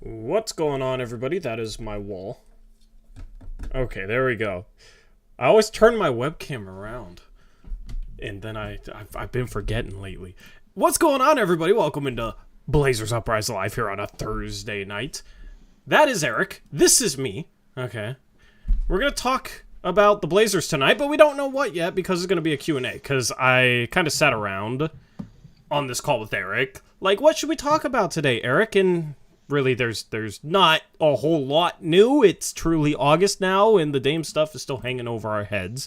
What's going on, everybody? That is my wall. Okay, there we go. I always turn my webcam around, and then I've been forgetting lately. What's going on, everybody? Welcome into Blazers Uprise Live here on a Thursday night. That is Eric. This is me. Okay. We're going to talk about the Blazers tonight, but we don't know what yet because it's going to be a Q&A, because I kind of sat around on this call with Eric. Like, what should we talk about today, Eric? And really, there's not a whole lot new. It's truly August now, and the Dame stuff is still hanging over our heads.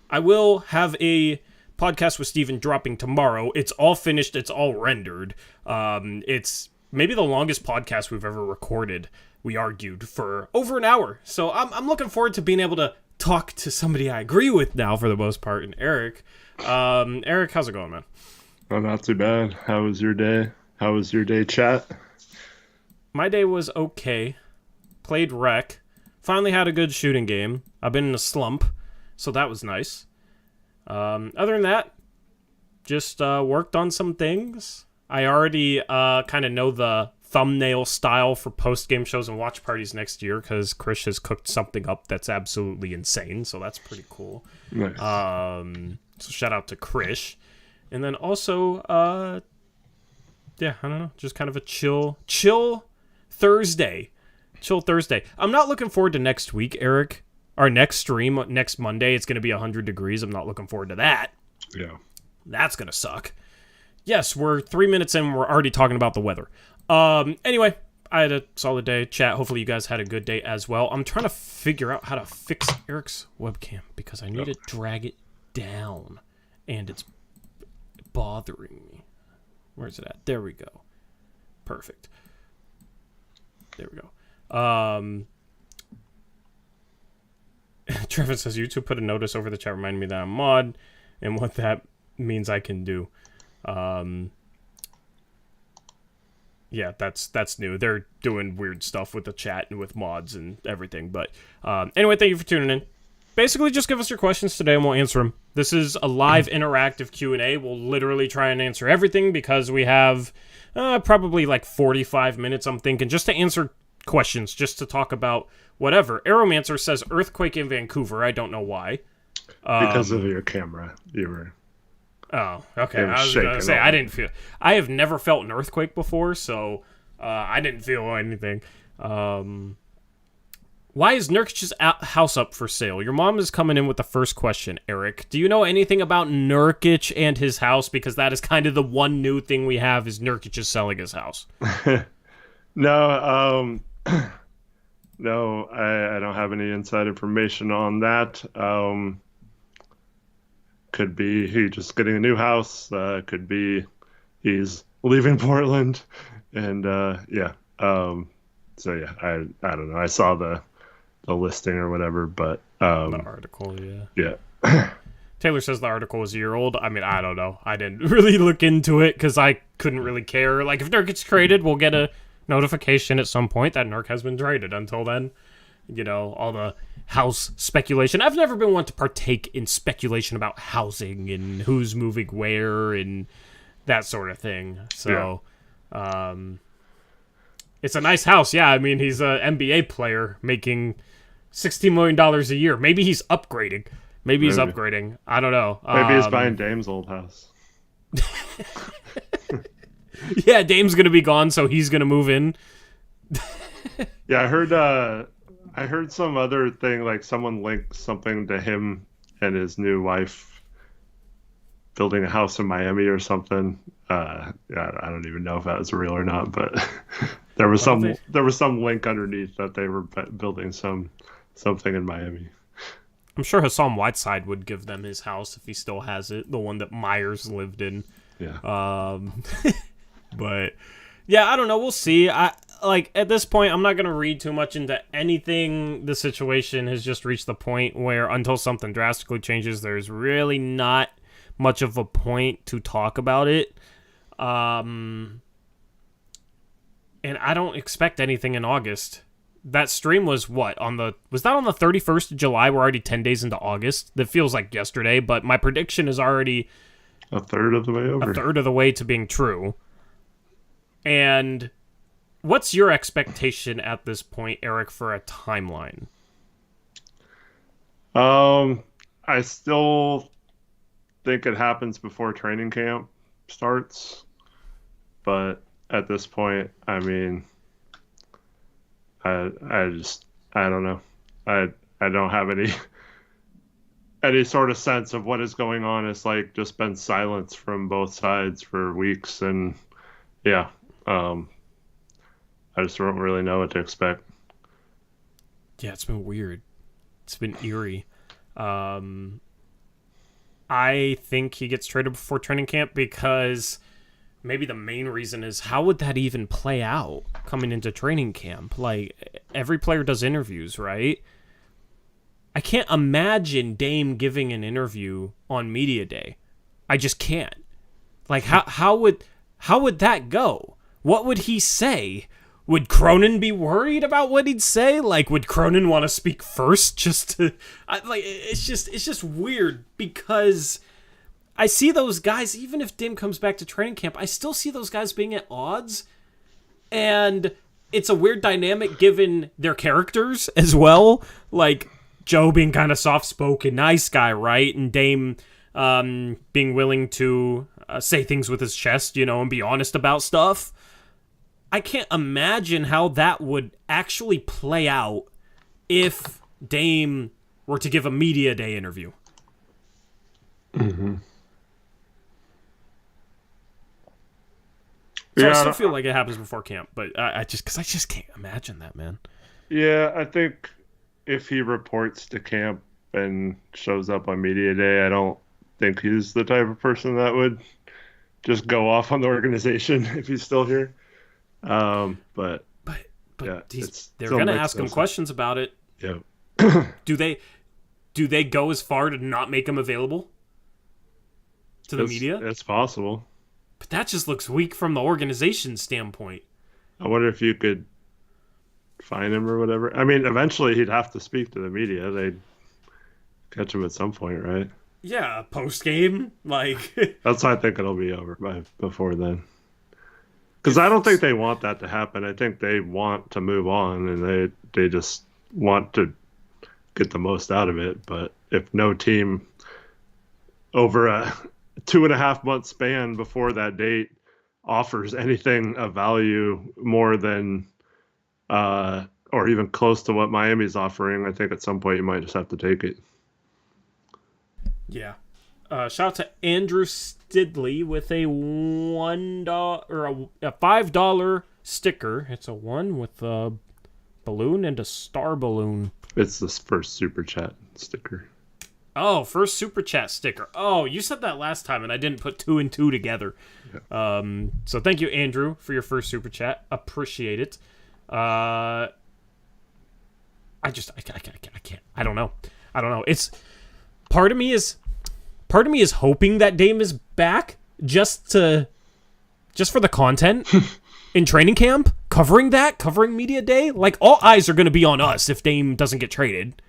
I will have a podcast with Steven dropping tomorrow. It's all finished. It's all rendered. It's maybe the longest podcast we've ever recorded. We argued for over an hour. So I'm looking forward to being able to talk to somebody I agree with now for the most part. And Eric, Eric, how's it going, man? Oh, not too bad. How was your day? How was your day, chat? My day was okay. Played rec. Finally had a good shooting game. I've been in a slump, so that was nice. Other than that, just worked on some things. I already kind of know the thumbnail style for post-game shows and watch parties next year because Chris has cooked something up that's absolutely insane, so that's pretty cool. Nice. So shout out to Chris. And then also, yeah, I don't know, just kind of a chill Thursday. Chill Thursday. I'm not looking forward to next week, Eric. Our next stream, next Monday, it's going to be 100 degrees. I'm not looking forward to that. Yeah. That's going to suck. Yes, we're 3 minutes in. We're already talking about the weather. Anyway, I had a solid day. Chat, hopefully you guys had a good day as well. I'm trying to figure out how to fix Eric's webcam because I need to drag it down. And it's bothering me. Where's it at? There we go. Perfect. There we go. Trevor says, YouTube put a notice over the chat reminding me that I'm mod and what that means I can do. Yeah, that's new. They're doing weird stuff with the chat and with mods and everything. But anyway, thank you for tuning in. Basically, just give us your questions today and we'll answer them. This is a live interactive Q&A. We'll literally try and answer everything because we have probably like 45 minutes, I'm thinking, just to answer questions, just to talk about whatever. Aeromancer says earthquake in Vancouver. I don't know why. Because of your camera. You were... Oh, okay. I was going to say, I have never felt an earthquake before, so I didn't feel anything. Why is Nurkic's house up for sale? Your mom is coming in with the first question, Eric. Do you know anything about Nurkic and his house? Because that is kind of the one new thing we have is Nurkic is selling his house. No, no, I don't have any inside information on that. Could be he just getting a new house. Could be he's leaving Portland, and yeah. So yeah, I don't know. I saw the listing or whatever, but the article, yeah. Taylor says the article is a year old. I mean, I don't know. I didn't really look into it because I couldn't really care. Like, if Nurk gets traded, we'll get a notification at some point that Nurk has been traded. Until then, you know, all the house speculation. I've never been one to partake in speculation about housing and who's moving where and that sort of thing. So, it's a nice house. Yeah, I mean, he's an NBA player making $16 million a year. Maybe he's upgrading. Maybe he's upgrading. I don't know. Maybe he's buying Dame's old house. Yeah, Dame's going to be gone, so he's going to move in. Yeah, I heard some other thing, like someone linked something to him and his new wife building a house in Miami or something. Yeah, I don't even know if that was real or not, but there was some link underneath that they were building something in Miami. I'm sure Hassan Whiteside would give them his house if he still has it, the one that Myers lived in. Yeah. But yeah, I don't know. We'll see. At this point, I'm not going to read too much into anything. The situation has just reached the point where until something drastically changes, there's really not much of a point to talk about it. And I don't expect anything in August. That stream was what? Was that on the 31st of July? We're already 10 days into August. That feels like yesterday, but my prediction is already a third of the way over. A third of the way to being true. And what's your expectation at this point, Eric, for a timeline? I still think it happens before training camp starts, but at this point, I mean, I don't know. I don't have any sort of sense of what is going on. It's like just been silence from both sides for weeks, and yeah, I just don't really know what to expect. Yeah, it's been weird. It's been eerie. I think he gets traded before training camp because maybe the main reason is how would that even play out coming into training camp? Like, every player does interviews, right? I can't imagine Dame giving an interview on media day. I just can't. Like, how would that go? What would he say? Would Cronin be worried about what he'd say? Like, would Cronin want to speak first? It's just weird because I see those guys. Even if Dame comes back to training camp, I still see those guys being at odds, and it's a weird dynamic given their characters as well. Like, Joe being kind of soft-spoken, nice guy, right? And Dame being willing to say things with his chest, and be honest about stuff. I can't imagine how that would actually play out if Dame were to give a media day interview. Mm-hmm. So I still feel like it happens before camp, but I just can't imagine that, man. Yeah, I think if he reports to camp and shows up on media day, I don't think he's the type of person that would just go off on the organization if he's still here. But yeah, they're gonna ask him questions about it. Yeah. Do they go as far to not make him available to the media? It's possible. But that just looks weak from the organization standpoint. I wonder if you could find him or whatever. I mean, eventually he'd have to speak to the media. They'd catch him at some point, right? Yeah, post game, like. That's why I think it'll be over before then. Because I don't think they want that to happen. I think they want to move on, and they just want to get the most out of it. But if no team over a 2.5 month span before that date offers anything of value more than or even close to what Miami's offering, I think at some point you might just have to take it. Yeah. Shout out to Andrew Stidley with a $1 or a $5 sticker. It's a 1 with a balloon and a star balloon. It's this first super chat sticker. Oh, first super chat sticker. Oh, you said that last time and I didn't put 2 and 2 together. Yeah. So thank you, Andrew, for your first super chat. Appreciate it. I can't. I don't know. It's part of me is hoping that Dame is back just for the content in training camp, covering media day. Like, all eyes are going to be on us if Dame doesn't get traded.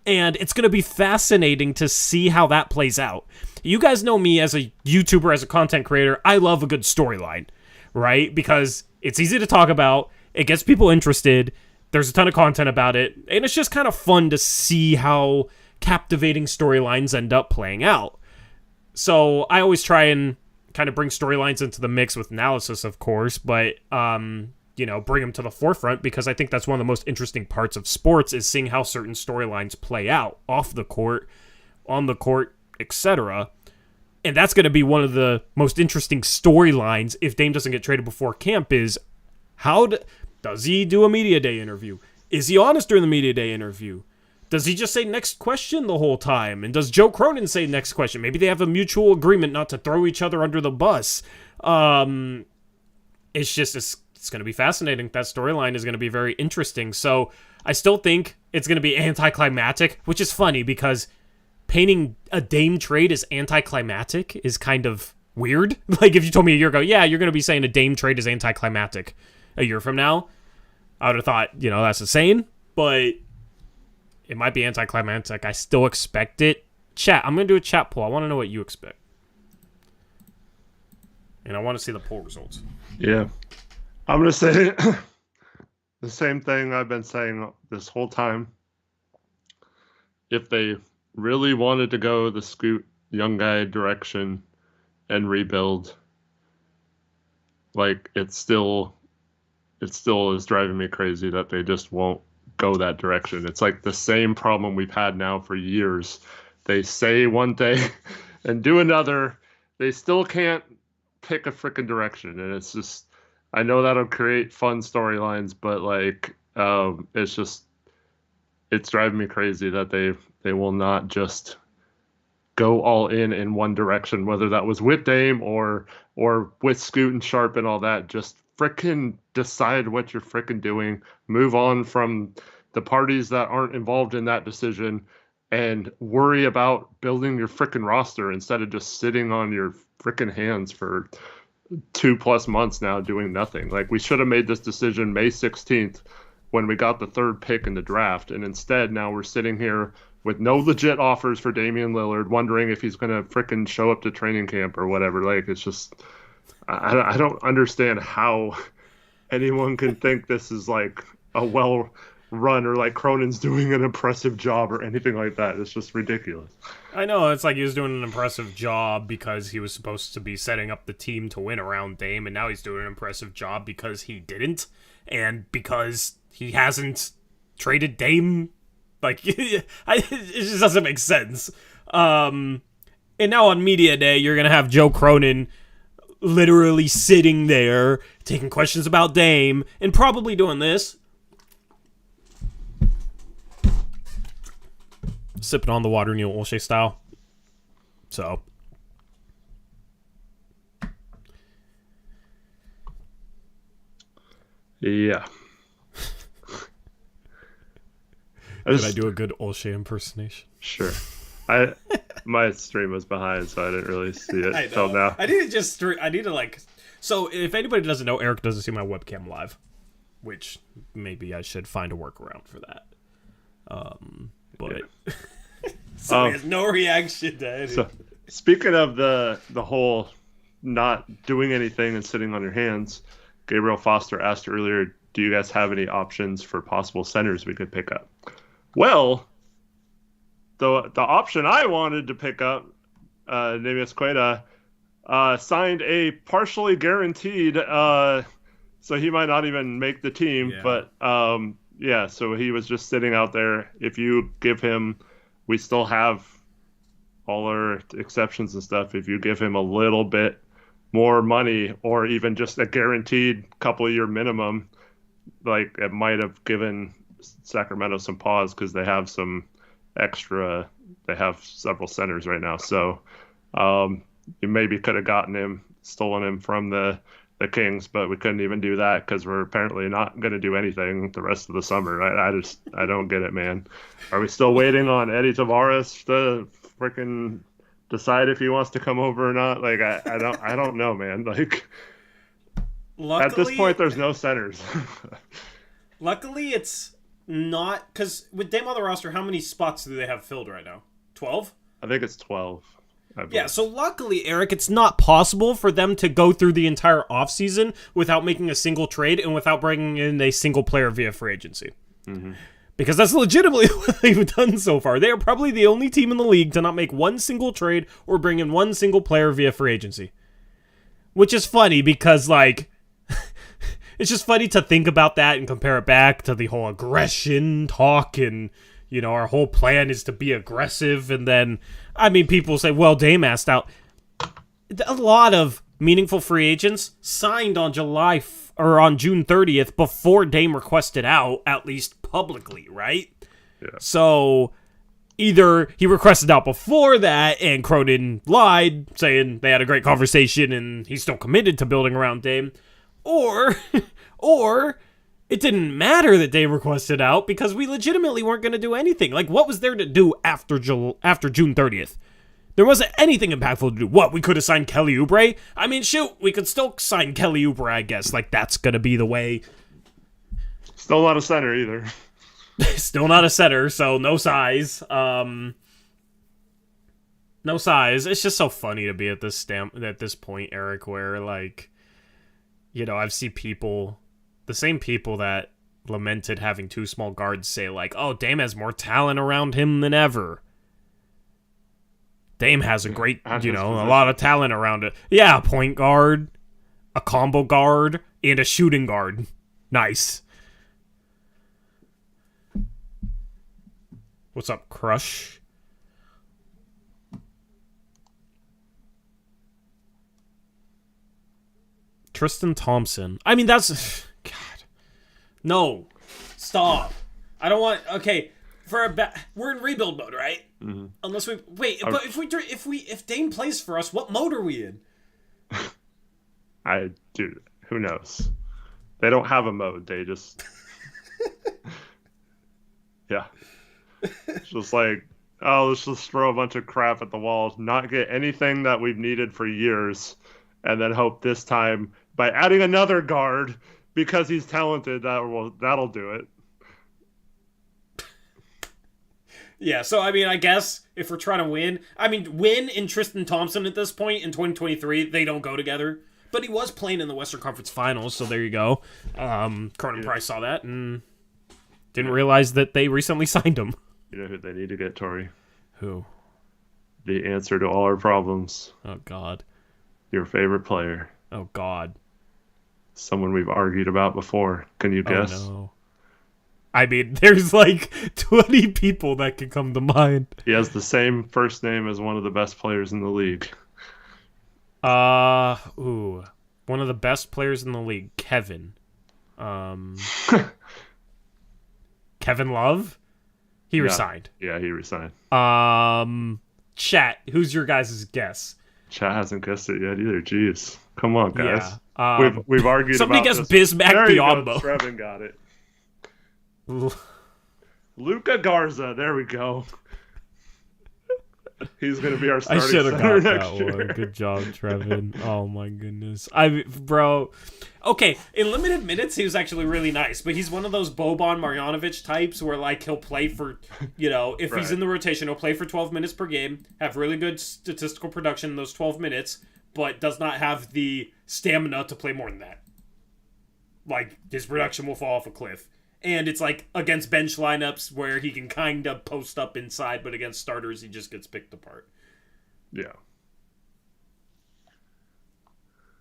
And it's going to be fascinating to see how that plays out. You guys know me as a YouTuber, as a content creator. I love a good storyline, right? Because it's easy to talk about. It gets people interested. There's a ton of content about it. And it's just kind of fun to see how captivating storylines end up playing out. So I always try and kind of bring storylines into the mix with analysis, of course, but bring them to the forefront because I think that's one of the most interesting parts of sports is seeing how certain storylines play out off the court, on the court, etc. And that's going to be one of the most interesting storylines if Dame doesn't get traded before camp is does he do a media day interview? Is he honest during the media day interview? Does he just say next question the whole time? And does Joe Cronin say next question? Maybe they have a mutual agreement not to throw each other under the bus. It's going to be fascinating. That storyline is going to be very interesting. So I still think it's going to be anticlimactic, which is funny because painting a Dame trade as anticlimactic is kind of weird. Like if you told me a year ago, yeah, you're going to be saying a Dame trade is anticlimactic a year from now, I would have thought, that's insane, but it might be anticlimactic. I still expect it. Chat, I'm going to do a chat poll. I want to know what you expect. And I want to see the poll results. Yeah. I'm gonna say the same thing I've been saying this whole time. If they really wanted to go the Scoot young guy direction and rebuild, like it still is driving me crazy that they just won't go that direction. It's like the same problem we've had now for years. They say one thing and do another. They still can't pick a freaking direction, and it's just I know that'll create fun storylines, but like it's just it's driving me crazy that they will not just go all in one direction, whether that was with Dame or with Scoot and Sharp and all that. Just frickin' decide what you're frickin' doing. Move on from the parties that aren't involved in that decision and worry about building your frickin' roster instead of just sitting on your frickin' hands for 2+ months now doing nothing. Like we should have made this decision May 16th when we got the third pick in the draft, and instead now we're sitting here with no legit offers for Damian Lillard, wondering if he's going to frickin' show up to training camp or whatever. Like, it's just, I don't understand how anyone can think this is like a well run or like Cronin's doing an impressive job or anything like that. It's just ridiculous. I know, it's like he was doing an impressive job because he was supposed to be setting up the team to win around Dame, and now he's doing an impressive job because he didn't, and because he hasn't traded Dame. Like, it just doesn't make sense. And now on Media Day, you're going to have Joe Cronin literally sitting there, taking questions about Dame, and probably doing this. Sipping on the water Neil Olshey style. So. Yeah. Did I do a good Olshey impersonation? Sure. My stream was behind, so I didn't really see it until now. I need to like. So if anybody doesn't know, Eric doesn't see my webcam live, which maybe I should find a workaround for that. But so he has no reaction to anything. So speaking of the whole not doing anything and sitting on your hands, Gabriel Foster asked earlier, "Do you guys have any options for possible centers we could pick up?" Well, the option I wanted to pick up, Neemias Queta, signed a partially guaranteed, so he might not even make the team. Yeah. But yeah, so he was just sitting out there. If you give him, we still have all our exceptions and stuff. If you give him a little bit more money or even just a guaranteed couple-year minimum, like it might have given Sacramento some pause because they have some extra. They have several centers right now, so you maybe could have stolen him from the Kings, but we couldn't even do that because we're apparently not going to do anything the rest of the summer. I don't get it, man. Are we still waiting on Eddie Tavares to freaking decide if he wants to come over or not? Like I don't know, man. Like luckily, at this point, there's no centers. Luckily, it's not, because with Dame on the roster, how many spots do they have filled right now? 12? I think it's 12. Yeah, so luckily, Eric, it's not possible for them to go through the entire offseason without making a single trade and without bringing in a single player via free agency. Mm-hmm. Because that's legitimately what they've done so far. They are probably the only team in the league to not make one single trade or bring in one single player via free agency. Which is funny because, like, it's just funny to think about that and compare it back to the whole aggression talk and, you know, our whole plan is to be aggressive. And then, I mean, people say, well, Dame asked out. A lot of meaningful free agents signed on on June 30th before Dame requested out, at least publicly, right? Yeah. So either he requested out before that and Cronin lied, saying they had a great conversation and he's still committed to building around Dame, or it didn't matter that Dame requested out because we legitimately weren't going to do anything. Like, what was there to do after June 30th? There wasn't anything impactful to do. What, we could have signed Kelly Oubre? I mean, shoot, we could still sign Kelly Oubre, I guess. Like, that's going to be the way. Still not a center either. Still not a center, so no size. No size. It's just so funny to be at this point, Eric, where, like, I've seen people, the same people that lamented having two small guards say like, oh, Dame has more talent around him than ever. Dame has a great, a lot of talent around it. Yeah, a point guard, a combo guard, and a shooting guard. Nice. What's up, Crush? Tristan Thompson. I mean, that's... God. No. Stop. I don't want... Okay, we're in rebuild mode, right? Mm-hmm. Unless we... Wait, but if Dame plays for us, what mode are we in? Dude, who knows? They don't have a mode. They just... Yeah. It's just like, oh, let's just throw a bunch of crap at the wall, not get anything that we've needed for years, and then hope this time, by adding another guard, because he's talented, that'll do it. Yeah, so, I mean, I guess if we're trying to win... I mean, Win and Tristan Thompson at this point in 2023, they don't go together. But he was playing in the Western Conference Finals, so there you go. Cronin Price saw that and didn't realize that they recently signed him. You know who they need to get, Tori? Who? The answer to all our problems. Oh, God. Your favorite player. Oh, God. Someone we've argued about before. Can you guess? Oh, no. I mean, there's like 20 people that can come to mind. He has the same first name as one of the best players in the league. One of the best players in the league, Kevin. Kevin Love? He resigned. Yeah, he resigned. Chat, who's your guys' guess? Chat hasn't guessed it yet either. Jeez. Come on, guys. Yeah. We've argued somebody about guessed this. Bismack Biyombo. Trevin got it. Luka Garza. There we go. He's going to be our starting center next year. Good job, Trevin. Oh, my goodness. Bro. Okay, in limited minutes, he was actually really nice, but he's one of those Boban Marjanovic types where, like, he'll play for, if he's in the rotation, he'll play for 12 minutes per game, have really good statistical production in those 12 minutes, but does not have the stamina to play more than that. Like, his production will fall off a cliff. And it's like against bench lineups where he can kind of post up inside, but against starters he just gets picked apart. Yeah.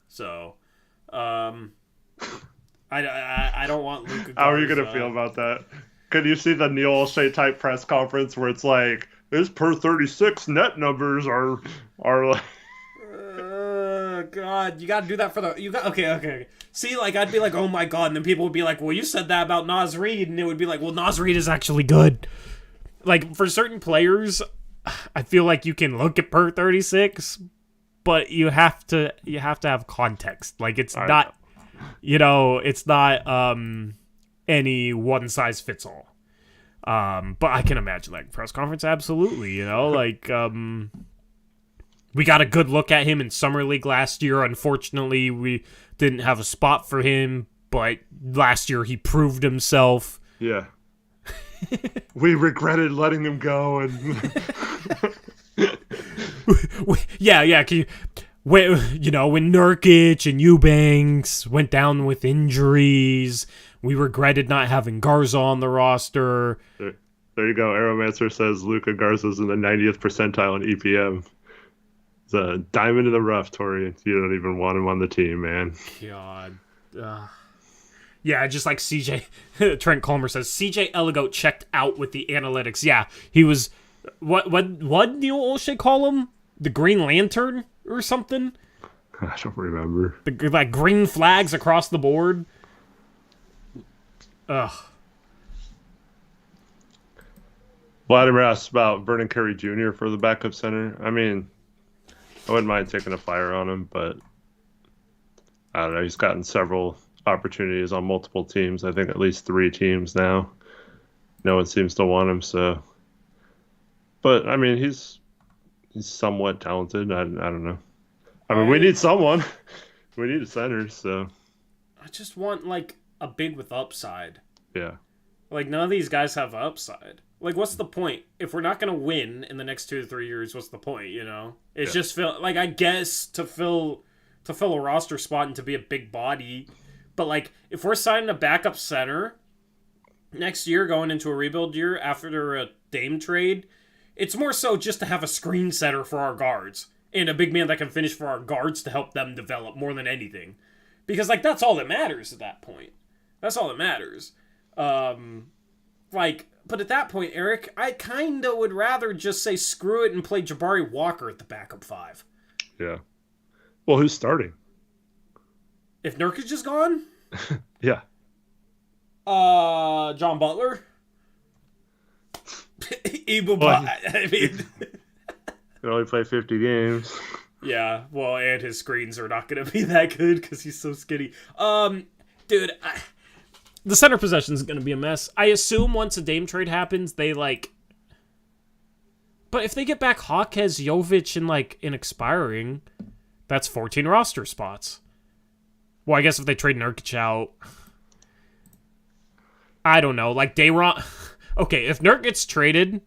So, I don't want Luka Garza. How are you gonna feel about that? Could you see the Neil Olshey type press conference where it's like his per 36 net numbers are like. God, you gotta do that for okay. See, like, I'd be like, oh my God, and then people would be like, well, you said that about Naz Reid, and it would be like, well, Naz Reid is actually good. Like, for certain players, I feel like you can look at per 36, but you have to have context. Like, it's not, it's not any one size fits all. But I can imagine, like, press conference, absolutely, like, we got a good look at him in Summer League last year. Unfortunately, we didn't have a spot for him, but last year he proved himself. Yeah. We regretted letting him go. And yeah. When Nurkic and Eubanks went down with injuries, we regretted not having Garza on the roster. There you go. Aeromancer says Luka Garza's in the 90th percentile in EPM. It's a diamond in the rough, Tori. You don't even want him on the team, man. God. Yeah, just like CJ. Trent Colmer says, CJ Eligote checked out with the analytics. Yeah, he was... What Neil Olshey call him? The Green Lantern or something? I don't remember. Like green flags across the board? Ugh. Vladimir asked about Vernon Carey Jr. for the backup center. I mean... I wouldn't mind taking a flyer on him, but I don't know. He's gotten several opportunities on multiple teams. I think at least 3 teams now. No one seems to want him, so. But, I mean, he's somewhat talented. I don't know. I mean, we need someone. We need a center, so. I just want, like, a big with upside. Yeah. Like, none of these guys have upside. Like, what's the point? If we're not going to win in the next 2 to 3 years, what's the point, It's just, I guess, to to fill a roster spot and to be a big body. But, like, if we're signing a backup center next year, going into a rebuild year after a Dame trade, it's more so just to have a screen setter for our guards and a big man that can finish for our guards to help them develop more than anything. Because, like, that's all that matters at that point. That's all that matters. But at that point, Eric, I kind of would rather just say screw it and play Jabari Walker at the backup 5. Yeah. Well, who's starting? If Nurkic is gone? Yeah. John Butler? I mean... He only play 50 games. Yeah, well, and his screens are not going to be that good because he's so skinny. Dude, the center possession is going to be a mess. I assume once a Dame trade happens, they, like... But if they get back Hawkes, Jovic, and, like, in expiring, that's 14 roster spots. Well, I guess if they trade Nurkic out... I don't know. Like, Dayron... Okay, if Nurk gets traded,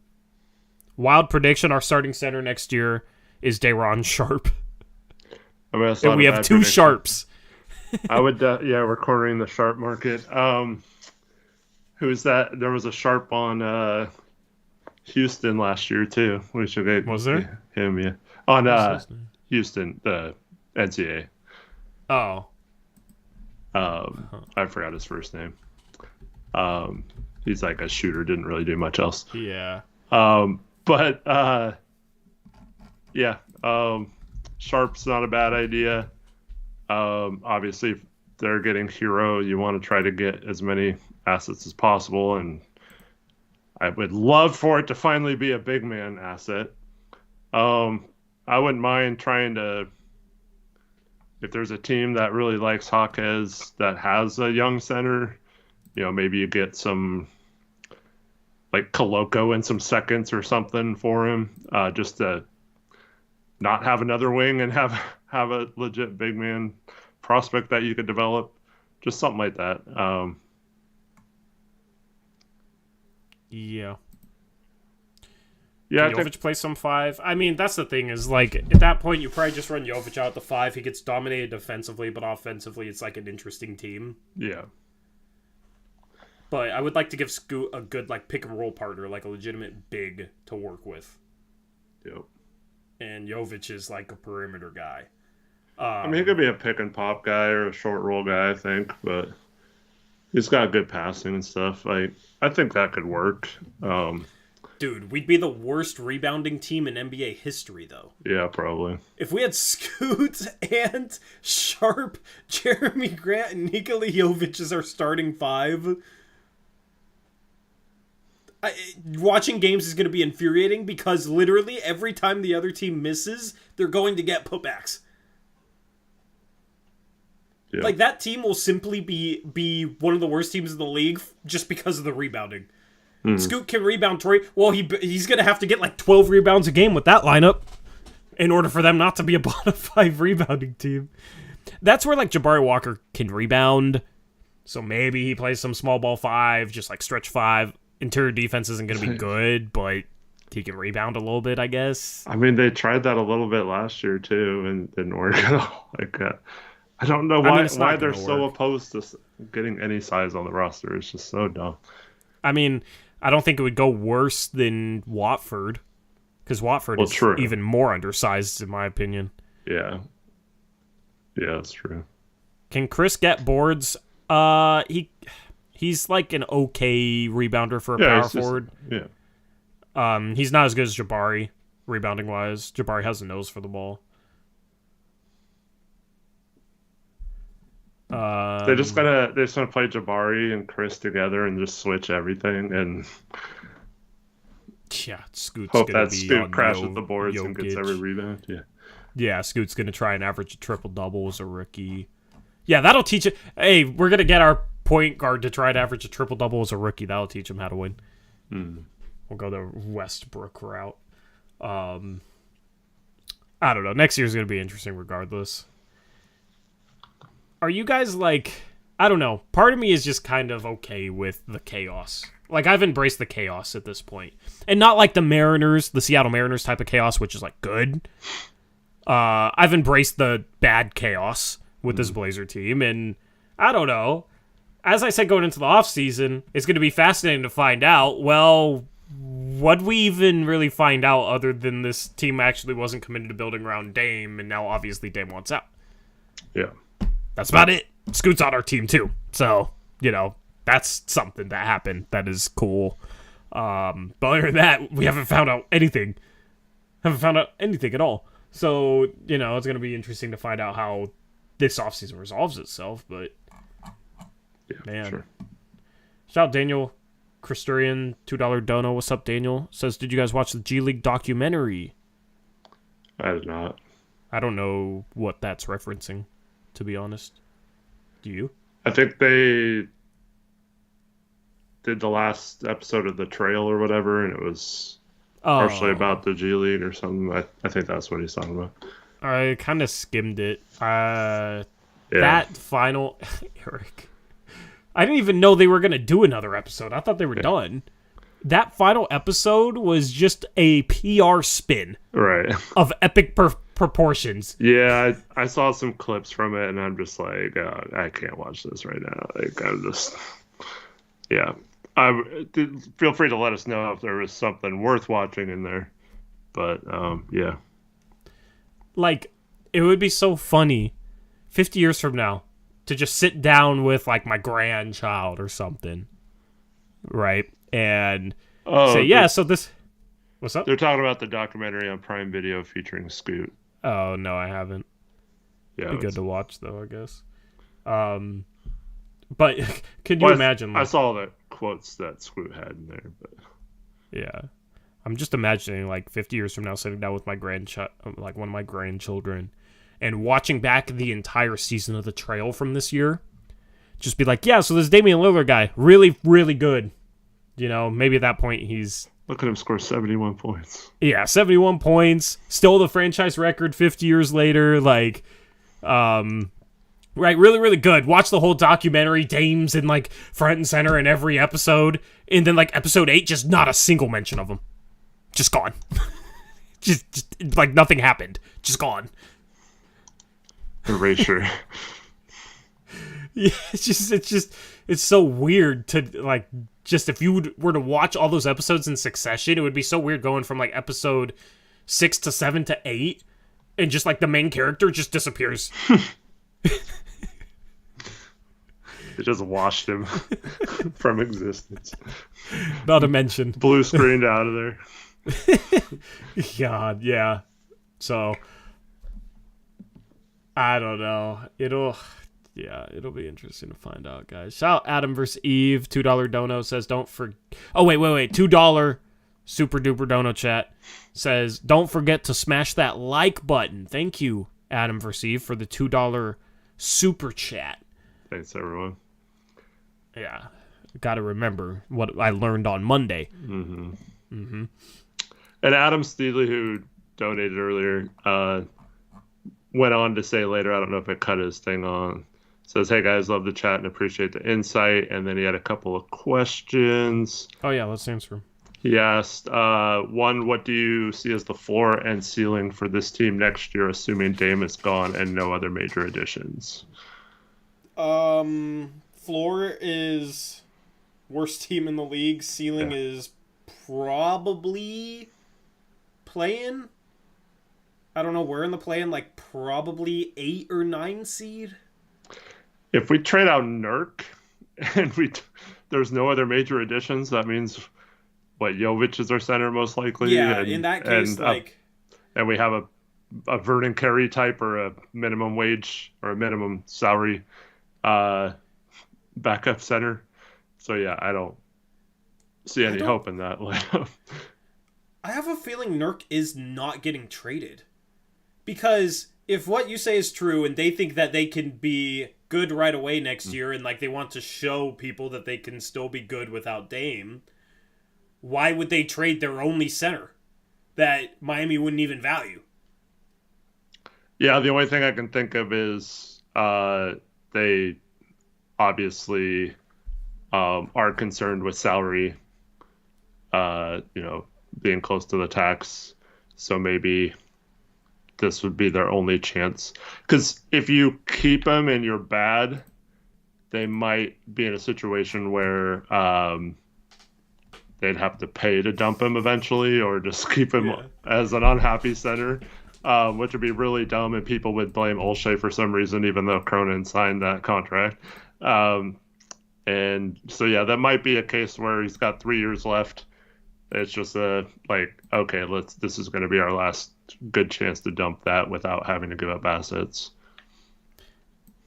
wild prediction, our starting center next year is Dayron Sharp. I mean, and we have 2 prediction. Sharps. I would, we're cornering the Sharp market. Who's that? There was a Sharp on Houston last year, too. We should get was there? Him, yeah. On Houston, the NCAA. Oh. I forgot his first name. He's like a shooter, didn't really do much else. Yeah. Sharp's not a bad idea. Obviously, if they're getting Hero, you want to try to get as many assets as possible, and I would love for it to finally be a big man asset. I wouldn't mind trying to, if there's a team that really likes Hawkes that has a young center, maybe you get some like Koloko in some seconds or something for him, just to not have another wing and have a legit big man prospect that you could develop, just something like that. Yeah. Yeah, Jovic play some 5. I mean, that's the thing is, like, at that point, you probably just run Jovic out at the 5. He gets dominated defensively, but offensively, it's like an interesting team. Yeah. But I would like to give Scoot a good, like, pick-and-roll partner, like a legitimate big to work with. Yep. And Jovic is, like, a perimeter guy. I mean, he could be a pick-and-pop guy or a short-roll guy, I think, but he's got good passing and stuff. I think that could work. Dude, we'd be the worst rebounding team in NBA history, though. Yeah, probably. If we had Scoot and Sharp, Jeremy Grant, and Nikola Jovic as our starting 5... watching games is going to be infuriating because literally every time the other team misses, they're going to get putbacks. Yeah. Like, that team will simply be one of the worst teams in the league just because of the rebounding. Scoot can rebound, Troy. Well, he's going to have to get like 12 rebounds a game with that lineup in order for them not to be a bottom 5 rebounding team. That's where, like, Jabari Walker can rebound. So maybe he plays some small ball 5, just like stretch 5. Interior defense isn't going to be good, but he can rebound a little bit, I guess. I mean, they tried that a little bit last year, too, and didn't work at all. Like, I don't know why they're so opposed to getting any size on the roster. It's just so dumb. I mean, I don't think it would go worse than Watford, because Watford is even more undersized, in my opinion. Yeah. Yeah, that's true. Can Chris get boards? He's like an okay rebounder for a power forward. Yeah. He's not as good as Jabari, rebounding-wise. Jabari has a nose for the ball. They're just gonna play Jabari and Chris together and just switch everything and Scoot's hope gonna that be Scoot crashes the boards and gets every rebound. Yeah, Scoot's gonna try and average a triple-double as a rookie. Yeah, that'll teach it. Hey, we're gonna get our point guard to try to average a triple-double as a rookie. That'll teach him how to win. We'll go the Westbrook route. I don't know. Next year's gonna be interesting regardless. Are you guys like, I don't know, part of me is just kind of okay with the chaos. Like, I've embraced the chaos at this point. And not like the Seattle Mariners type of chaos, which is like good. I've embraced the bad chaos with this Blazer team, and I don't know. As I said going into the offseason, it's going to be fascinating to find out, well, what we even really find out other than this team actually wasn't committed to building around Dame, and now obviously Dame wants out. Yeah. That's about it. Scoot's on our team too. So, that's something that happened that is cool. But other than that, we haven't found out anything. Haven't found out anything at all. So, it's going to be interesting to find out how this offseason resolves itself, but Yeah, man. sure. Shout out Daniel Christurian, $2 dono. What's up, Daniel? Says, did you guys watch the G League documentary? I did not. I don't know what that's referencing, to be honest. Do you? I think they did the last episode of The Trail or whatever, and it was partially about the G League or something. I think that's what he's talking about. I kind of skimmed it. Yeah. That final... Eric... I didn't even know they were going to do another episode. I thought they were done. That final episode was just a PR spin. Right. Of epic proportions. Yeah, I saw some clips from it, and I'm just like, I can't watch this right now. Like, I'm just... Yeah. Feel free to let us know if there was something worth watching in there. But, yeah. Like, it would be so funny 50 years from now to just sit down with, like, my grandchild or something, right? And say, yeah, so this... What's up? They're talking about the documentary on Prime Video featuring Scoot. Oh, no, I haven't. Yeah, Be good to watch, though, I guess. But could you imagine... I saw the quotes that Scoot had in there, but... Yeah. I'm just imagining, like, 50 years from now, sitting down with my grandchild, like, one of my grandchildren, and watching back the entire season of The Trail from this year. Just be like, yeah, so this Damian Lillard guy, really, really good. Maybe at that point he's... Look at him score 71 points. Yeah, 71 points. Still the franchise record 50 years later. Like, right, really, really good. Watch the whole documentary. Dame's in, like, front and center in every episode. And then, like, episode 8, just not a single mention of him. Just gone. just like nothing happened. Just gone. Erasure. Yeah, it's so weird to, like, just if you were to watch all those episodes in succession, it would be so weird going from, like, episode 6 to 7 to 8, and just, like, the main character just disappears. It just washed him from existence. Not to mention. Blue screened out of there. God, yeah. So, I don't know. It'll be interesting to find out, guys. Shout out Adam vs. Eve, $2 dono says Oh, wait. $2 super duper dono chat says, don't forget to smash that like button. Thank you, Adam vs. Eve, for the $2 super chat. Thanks, everyone. Yeah. Got to remember what I learned on Monday. Mm-hmm. Mm-hmm. And Adam Steedley, who donated earlier, went on to say later, I don't know if it cut his thing on, says, hey guys, love the chat and appreciate the insight. And then he had a couple of questions. Oh yeah, let's answer them. He asked, one, what do you see as the floor and ceiling for this team next year, assuming Dame is gone and no other major additions? Floor is worst team in the league. Ceiling is probably play-in. I don't know where in the play-in, like probably 8 or 9 seed. If we trade out Nurk and there's no other major additions, that means Jovic is our center most likely. Yeah, in that case, and we have a Vernon Carey type or a minimum wage or a minimum salary backup center. So yeah, I don't see any hope in that lineup. I have a feeling Nurk is not getting traded. Because if what you say is true and they think that they can be good right away next year and like they want to show people that they can still be good without Dame, why would they trade their only center that Miami wouldn't even value? Yeah, the only thing I can think of is they obviously are concerned with salary, being close to the tax. So maybe this would be their only chance. Because if you keep him and you're bad, they might be in a situation where they'd have to pay to dump him eventually, or just keep him as an unhappy center, which would be really dumb, and people would blame O'Shea for some reason, even though Cronin signed that contract. And so, yeah, that might be a case where he's got 3 years left. It's just okay, this is going to be our last good chance to dump that without having to give up assets.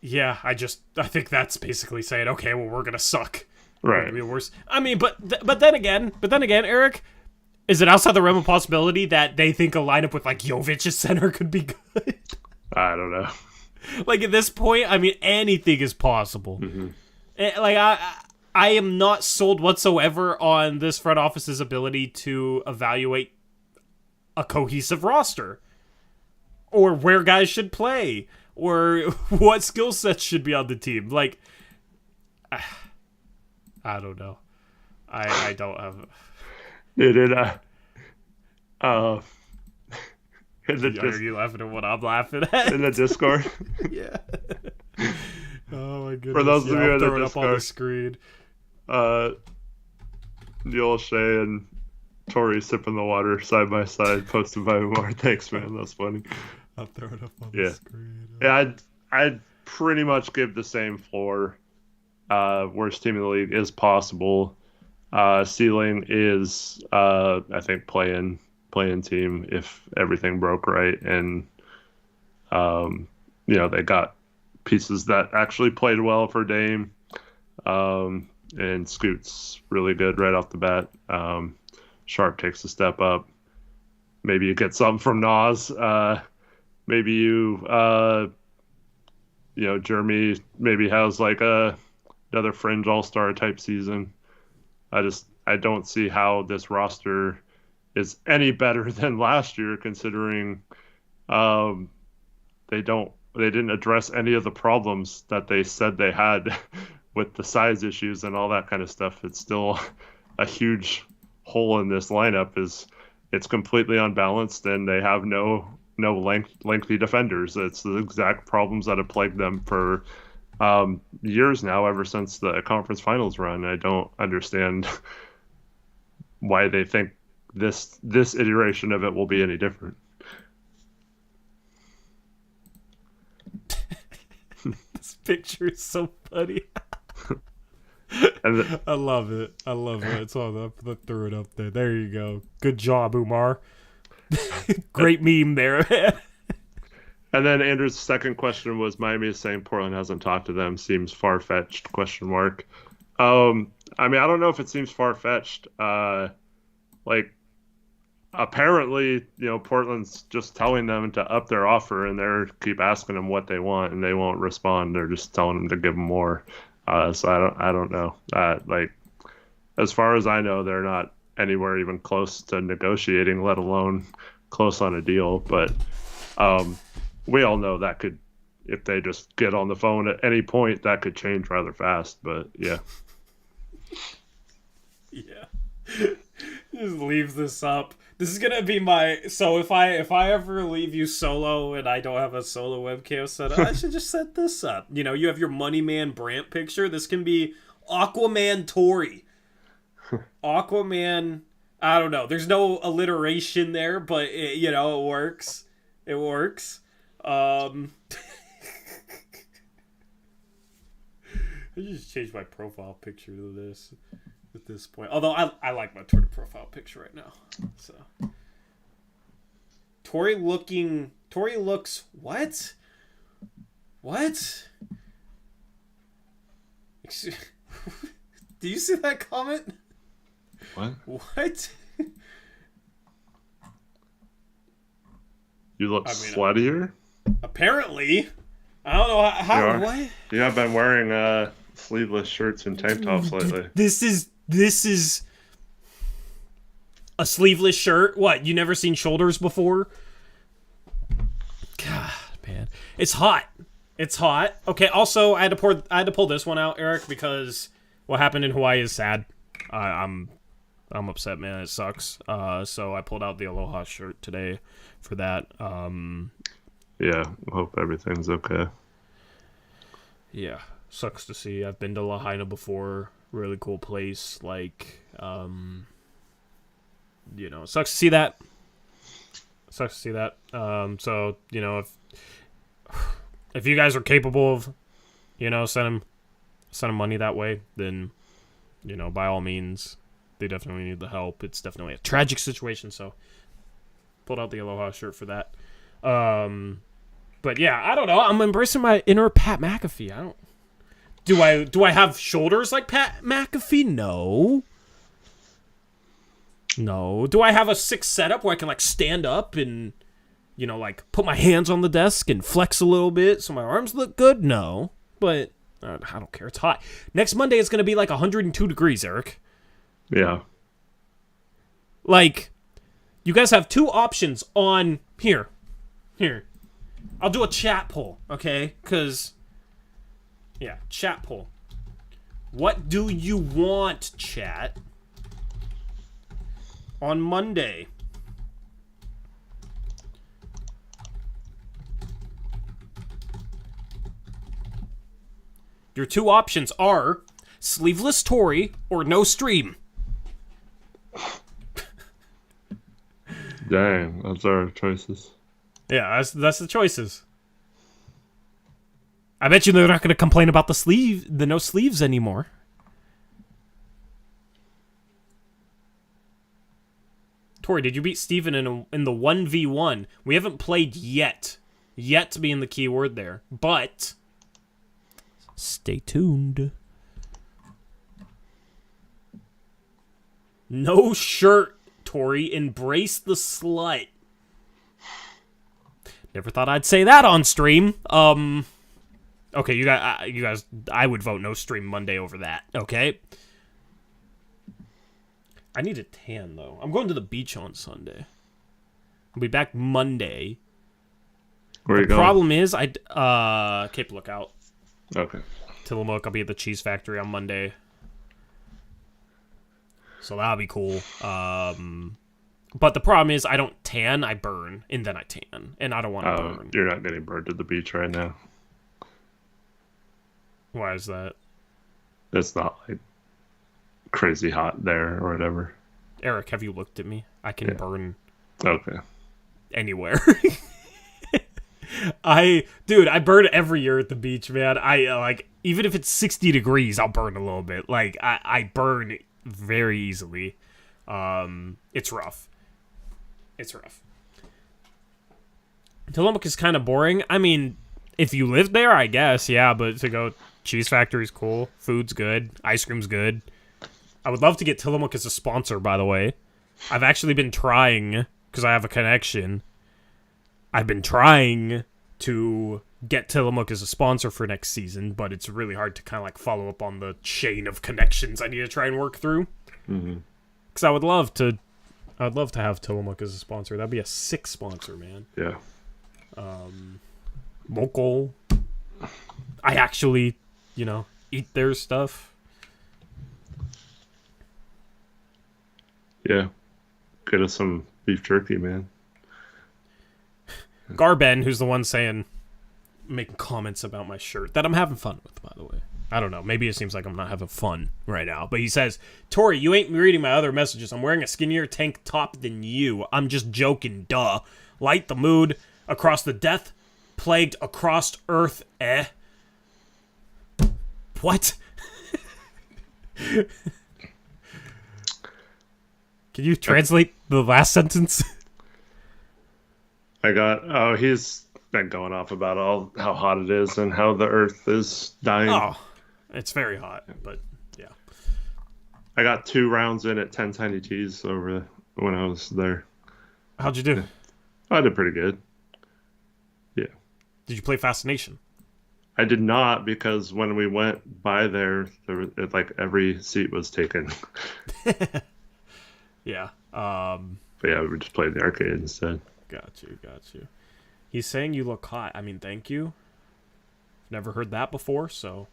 Yeah, I think that's basically saying, okay, well, we're going to suck. Right. We're gonna be worse. I mean, but then again, Eric, is it outside the realm of possibility that they think a lineup with like Jovic as center could be good? I don't know. Like at this point, I mean, anything is possible. Mm-hmm. Like I am not sold whatsoever on this front office's ability to evaluate a cohesive roster, or where guys should play, or what skill sets should be on the team. Like, I don't know. I don't have. Are you laughing at what I'm laughing at? In the Discord? Yeah. Oh my goodness. For those of you in the Discord, up on the screen. Neil O'Shea and Tori sipping the water side by side, posted by Umar. Thanks, man. That's funny. I'll throw it up on the screen. Yeah, I'd pretty much give the same floor. Worst team in the league is possible. Ceiling is, I think, playing team if everything broke right, and they got pieces that actually played well for Dame. And Scoot's really good right off the bat. Sharp takes a step up. Maybe you get something from Nas. Maybe Jeremy maybe has like another fringe all-star type season. I don't see how this roster is any better than last year, considering they didn't address any of the problems that they said they had with the size issues and all that kind of stuff. It's still a huge hole in this lineup. It's completely unbalanced, and they have no lengthy defenders. It's the exact problems that have plagued them for years now, ever since the conference finals run. I don't understand why they think this iteration of it will be any different. This picture is so funny. I love it. It's on up. Throw it up there. There you go. Good job, Umar. Great meme there, man. And then Andrew's second question was, Miami is saying Portland hasn't talked to them. Seems far-fetched, ? I mean, I don't know if it seems far-fetched. Apparently, Portland's just telling them to up their offer, and they keep asking them what they want, and they won't respond. They're just telling them to give them more. So I don't know. As far as I know, they're not anywhere even close to negotiating, let alone close on a deal. But we all know that could, if they just get on the phone at any point, that could change rather fast. But yeah. Yeah. Just leave this up. This is gonna be so if I ever leave you solo and I don't have a solo webcam set up, I should just set this up. You have your Money Man Brant picture. This can be Aquaman Tory. Aquaman, I don't know. There's no alliteration there, but it works. It works. I just changed my profile picture to this at this point. Although I like my Twitter profile picture right now. So Tori looks what? What? Do you see that comment? What? You look sluttier? Apparently. I don't know how what? You have been wearing sleeveless shirts and tank tops lately. This is a sleeveless shirt. What? You never seen shoulders before? God, man. It's hot. It's hot. Okay, also I had to pull this one out, Eric, because what happened in Hawaii is sad. I'm I'm upset, man. It sucks. So I pulled out the Aloha shirt today for that. Yeah, hope everything's okay. Yeah, sucks to see. I've been to Lahaina before. Really cool place. Like, sucks to see that. Sucks to see that. So, if you guys are capable of, sending money that way, then, by all means, they definitely need the help. It's definitely a tragic situation, so pulled out the Aloha shirt for that. But yeah, I don't know. I'm embracing my inner Pat McAfee. Do I have shoulders like Pat McAfee? No. No. Do I have a sick setup where I can like stand up and like put my hands on the desk and flex a little bit so my arms look good? No. But I don't care. It's hot. Next Monday it's going to be like 102 degrees, Eric. Yeah. Like, you guys have two options on here. I'll do a chat poll, okay? Because, yeah, chat poll. What do you want, chat, on Monday? Your two options are sleeveless Tory or no stream. Dang, that's our choices. Yeah, that's the choices. I bet you they're not going to complain about the no sleeves anymore. Tori, did you beat Steven in the 1v1? We haven't played yet. Yet being the key word there. But stay tuned. No shirt, Tori. Embrace the slut. Never thought I'd say that on stream. Okay, you guys, I would vote no stream Monday over that. Okay. I need a tan though. I'm going to the beach on Sunday. I'll be back Monday. Where are you the going? problem is Cape Lookout. Okay. Tillamook. I'll be at the cheese factory on Monday. So that'll be cool. But the problem is I don't tan, I burn, and then I tan. And I don't want to burn. You're not getting burned at the beach right now. Why is that? It's not like crazy hot there or whatever. Eric, have you looked at me? I can burn Okay. anywhere. I burn every year at the beach, man. Even if it's 60 degrees, I'll burn a little bit. Like, I burn very easily. It's rough. Tillamook is kind of boring. I mean, if you live there, I guess, yeah, but to go cheese factory's cool. Food's good. Ice cream's good. I would love to get Tillamook as a sponsor, by the way. I've actually been trying, because I have a connection. I've been trying to get Tillamook as a sponsor for next season, but it's really hard to kind of like follow up on the chain of connections I need to try and work through. Because I would love to have Tillamook as a sponsor. That'd be a sick sponsor, man. Yeah. Local. I actually, eat their stuff. Yeah. Get us some beef jerky, man. Garben, who's the one making comments about my shirt that I'm having fun with, by the way. I don't know. Maybe it seems like I'm not having fun right now. But he says, Tori, you ain't reading my other messages. I'm wearing a skinnier tank top than you. I'm just joking, duh. Light the mood. Across the death plagued across earth, eh? What? Can you translate the last sentence? He's been going off about how hot it is and how the earth is dying. Oh, it's very hot, but yeah. I got 2 rounds in at 10 Tiny T's over when I was there. How'd you do? I did pretty good. Yeah. Did you play Fascination? I did not, because when we went by there every seat was taken. Yeah. But yeah, we just played the arcade instead. Got you. He's saying you look hot. I mean, thank you. Never heard that before, so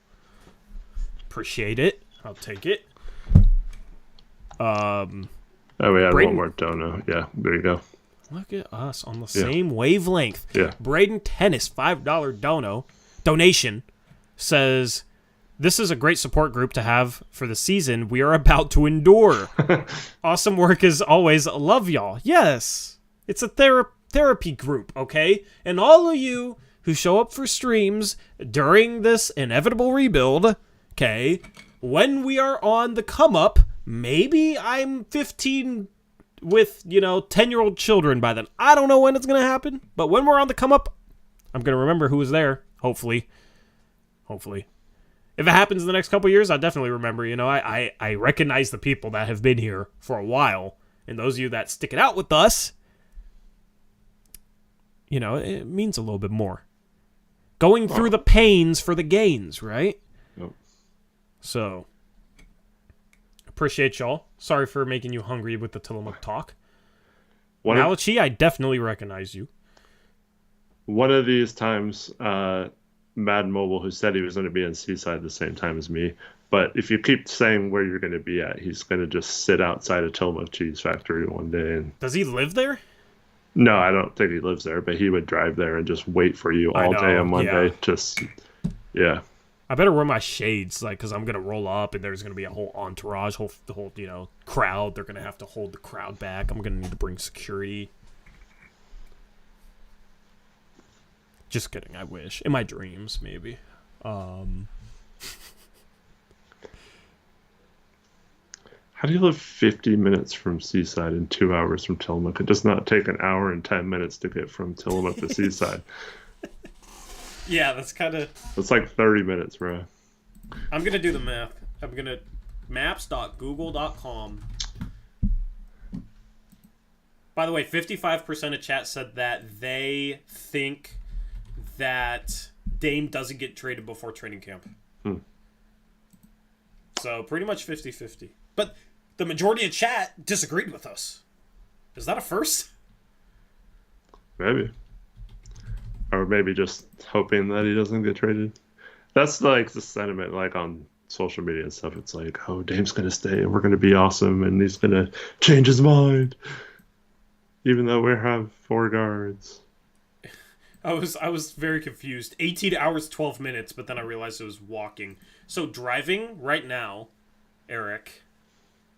appreciate it. I'll take it. Oh, we had Braden- one more dono. Yeah, there you go. Look at us on the same wavelength. Yeah. Braden Tennis, $5 donation, says, "This is a great support group to have for the season we are about to endure. Awesome work as always. Love y'all." Yes, it's a therapy group, okay? And all of you who show up for streams during this inevitable rebuild, okay, when we are on the come up, maybe I'm 15 with, 10-year-old children by then. I don't know when it's going to happen, but when we're on the come up, I'm going to remember who was there, hopefully. Hopefully. If it happens in the next couple years, I'll definitely remember. I recognize the people that have been here for a while, and those of you that stick it out with us, it means a little bit more. Going through the pains for the gains, right? Yep. So, appreciate y'all. Sorry for making you hungry with the Tillamook talk. Malachi, I definitely recognize you. One of these times, Mad Mobile, who said he was going to be in Seaside at the same time as me, but if you keep saying where you're going to be at, he's going to just sit outside of Tillamook Cheese Factory one day. And does he live there? No, I don't think he lives there, but he would drive there and just wait for you all day on Monday. Yeah. I better wear my shades, because I'm gonna roll up and there's gonna be a whole entourage, the whole crowd. They're gonna have to hold the crowd back. I'm gonna need to bring security. Just kidding. I wish in my dreams, maybe. How do you live 50 minutes from Seaside and 2 hours from Tillamook? It does not take an hour and 10 minutes to get from Tillamook to Seaside. Yeah, that's kind of... It's like 30 minutes, bro. I'm going to do the math. I'm going to... maps.google.com. By the way, 55% of chat said that they think that Dame doesn't get traded before training camp. So pretty much 50-50. But the majority of chat disagreed with us. Is that a first? Maybe. Or maybe just hoping that he doesn't get traded. That's like the sentiment, like on social media and stuff. It's like, oh, Dame's going to stay and we're going to be awesome and he's going to change his mind. Even though we have 4 guards. I was very confused. 18 hours, 12 minutes, but then I realized it was walking. So driving right now, Eric,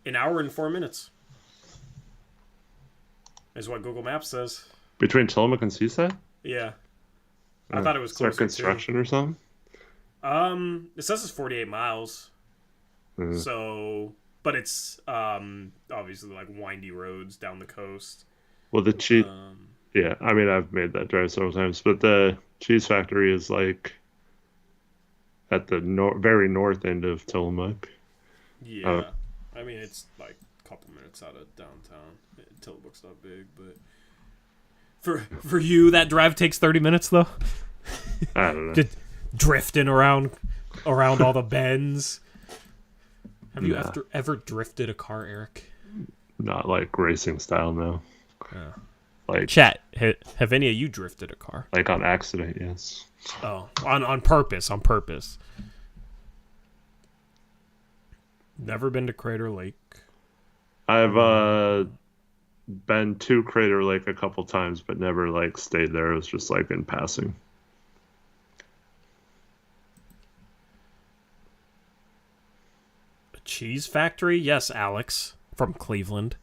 1 hour and 4 minutes. Is what Google Maps says. Between Tillamook and Seaside? Yeah. I thought it was closer. Construction or something? It says it's 48 miles. So, but it's obviously like windy roads down the coast. Well, yeah, I mean, I've made that drive several times, but the cheese factory is like at the very north end of Tillamook. Yeah, I mean, it's like a couple minutes out of downtown. Tillamook's not big, but for you, that drive takes 30 minutes though. I don't know. Just drifting around all the bends. Have you ever drifted a car, Eric? Not like racing style, no. Like chat, have any of you drifted a car? Like on accident, yes. Oh, on purpose. Never been to Crater Lake. I've been to Crater Lake a couple times, but never like stayed there. It was just like in passing. A cheese factory? Yes, Alex from Cleveland.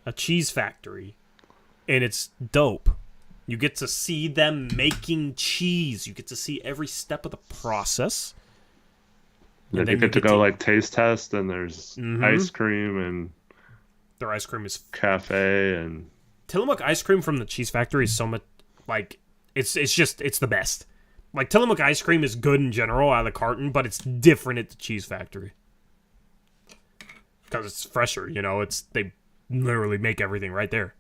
A cheese factory. And it's dope. You get to see them making cheese. You get to see every step of the process. And you get to go like taste test, and there's ice cream, and their ice cream is cafe, and Tillamook ice cream from the cheese factory is so much like it's the best. Like Tillamook ice cream is good in general out of the carton, but it's different at the cheese factory because it's fresher. They literally make everything right there.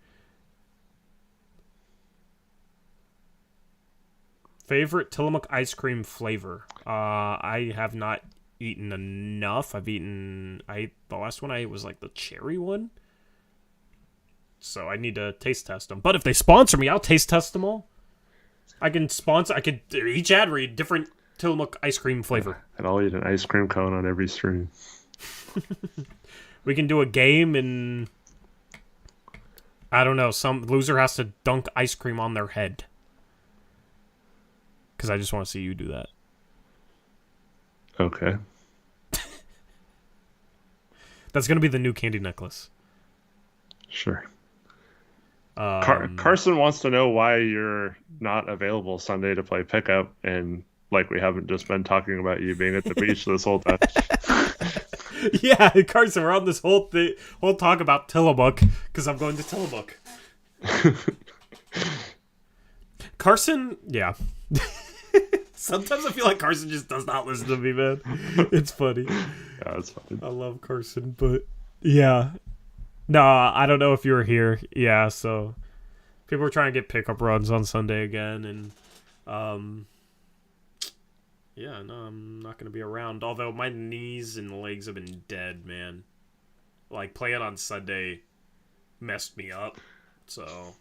Favorite Tillamook ice cream flavor? I have not eaten enough. The last one I ate was like the cherry one. So I need to taste test them. But if they sponsor me, I'll taste test them all. I could each ad read different Tillamook ice cream flavor. And I'll eat an ice cream cone on every stream. We can do a game and I don't know, some loser has to dunk ice cream on their head. Because I just want to see you do that. Okay. That's going to be the new candy necklace. Sure. Carson wants to know why you're not available Sunday to play pickup, and like we haven't just been talking about you being at the beach this whole time. Yeah, Carson, we're on this whole talk about Tillamook because I'm going to Tillamook. Carson, yeah. Sometimes I feel like Carson just does not listen to me, man. It's funny. Yeah, it's funny. I love Carson, but yeah. No, I don't know if you were here. Yeah, so people were trying to get pickup runs on Sunday again, and yeah, no, I'm not going to be around. Although my knees and legs have been dead, man. Like, playing on Sunday messed me up, so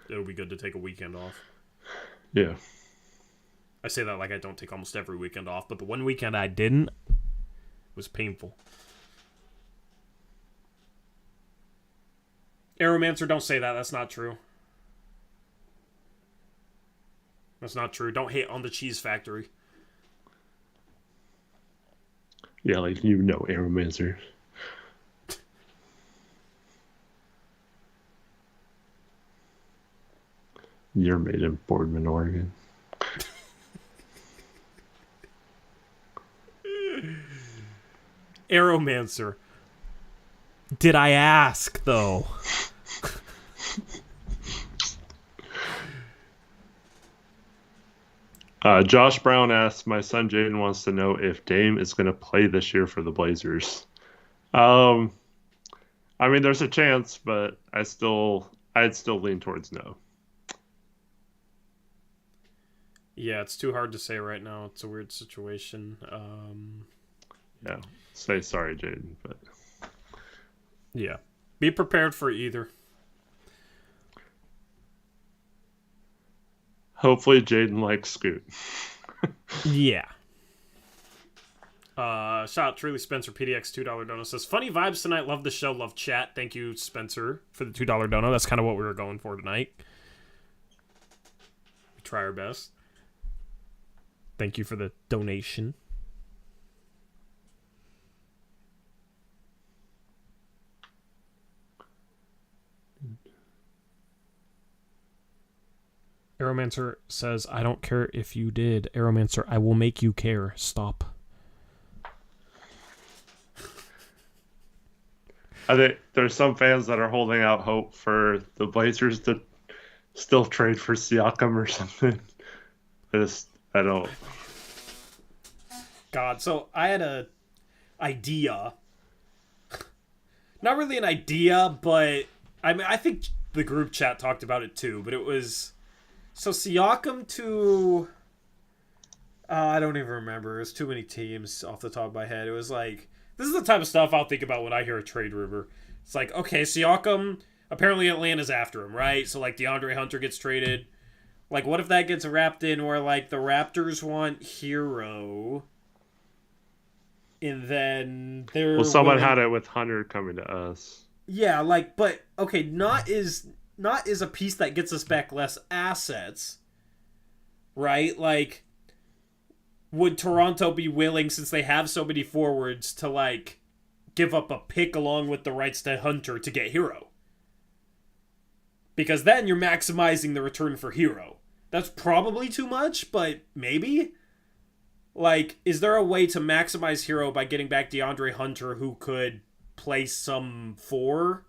it'll be good to take a weekend off. Yeah. I say that like I don't take almost every weekend off, but the one weekend I didn't was painful. Aeromancer, don't say that. That's not true. That's not true. Don't hate on the cheese factory. Yeah, like Aeromancer. You're made in Boardman, Oregon. Aeromancer. Did I ask, though? Josh Brown asks, my son Jaden wants to know if Dame is going to play this year for the Blazers. I mean, there's a chance, but I'd still lean towards no. Yeah, it's too hard to say right now. It's a weird situation. Yeah, say sorry, Jaden, but yeah, be prepared for either. Hopefully Jaden likes Scoot. Yeah. Shout out Truly Spencer, PDX $2 dono says, funny vibes tonight, love the show, love chat. Thank you, Spencer, for the $2 dono. That's kind of what we were going for tonight. We try our best. Thank you for the donation. Aeromancer says, I don't care if you did. Aeromancer, I will make you care. Stop. I think there's some fans that are holding out hope for the Blazers to still trade for Siakam or something. I don't. God, so I had a idea. Not really an idea, but I mean, I think the group chat talked about it too, but it was... So Siakam to... I don't even remember. It was too many teams off the top of my head. It was like... This is the type of stuff I'll think about when I hear a trade rumor. It's like, okay, Siakam... Apparently Atlanta's after him, right? So, like, DeAndre Hunter gets traded. Like, what if that gets wrapped in where, like, the Raptors want Hero... And then they're... Well, someone had it with Hunter coming to us. Yeah, like, but... Okay, not is a piece that gets us back less assets, right? Like, would Toronto be willing, since they have so many forwards, to, like, give up a pick along with the rights to Hunter to get Hero? Because then you're maximizing the return for Hero. That's probably too much, but maybe? Like, is there a way to maximize Hero by getting back DeAndre Hunter, who could play some 4?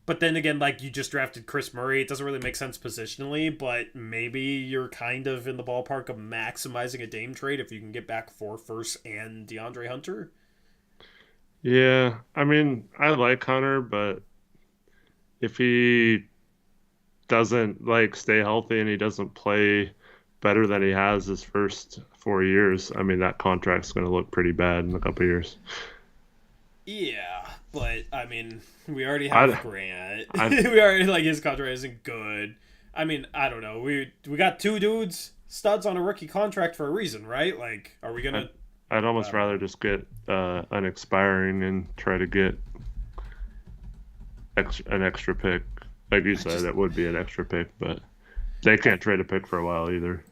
But then again, like, you just drafted Chris Murray. It doesn't really make sense positionally, but maybe you're kind of in the ballpark of maximizing a Dame trade if you can get back 4 firsts and DeAndre Hunter. Yeah, I mean, I like Hunter, but if he doesn't, like, stay healthy and he doesn't play better than he has his first 4 years, I mean, that contract's going to look pretty bad in a couple of years. Yeah, but, I mean, we already have Grant. We already, like, his contract isn't good. I mean, I don't know. We got 2 dudes, studs on a rookie contract for a reason, right? Like, are we going to... I'd almost rather just get an expiring and try to get an extra pick. Like you I said, just it would be an extra pick, but they I, can't trade a pick for a while either.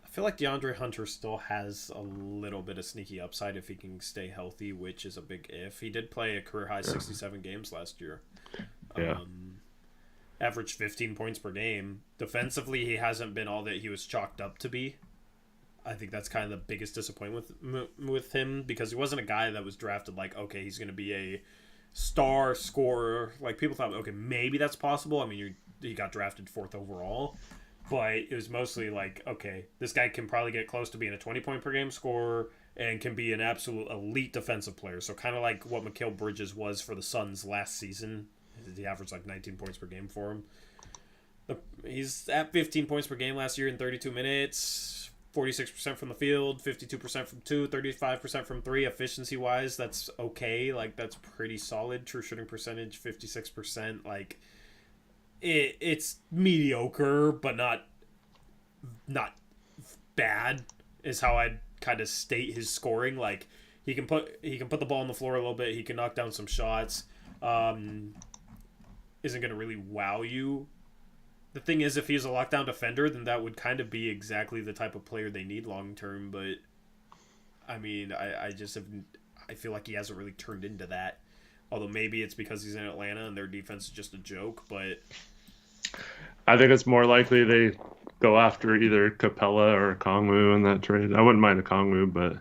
I feel like DeAndre Hunter still has a little bit of sneaky upside if he can stay healthy, which is a big if. He did play a career high Yeah. 67 games last year. Yeah. Averaged 15 points per game. Defensively, he hasn't been all that he was chalked up to be. I think that's kind of the biggest disappointment with him, because he wasn't a guy that was drafted like, okay, he's going to be a star scorer. Like, people thought, okay, maybe that's possible. I mean, he got drafted 4th overall, but it was mostly like, okay, this guy can probably get close to being a 20-point per game scorer and can be an absolute elite defensive player. So kind of like what Mikal Bridges was for the Suns last season. He averaged like 19 points per game for him. He's at 15 points per game last year in 32 minutes. 46% from the field, 52% from 2, 35% from 3. Efficiency wise, that's okay. Like, that's pretty solid. True shooting percentage, 56%. Like, it's mediocre, but not bad is how I'd kind of state his scoring. Like, he can put the ball on the floor a little bit. He can knock down some shots. Isn't going to really wow you. The thing is, if he's a lockdown defender, then that would kind of be exactly the type of player they need long term. But I mean, I just have, I feel like he hasn't really turned into that. Although maybe it's because he's in Atlanta and their defense is just a joke. But I think it's more likely they go after either Capella or Kongwu in that trade. I wouldn't mind a Kongwu, but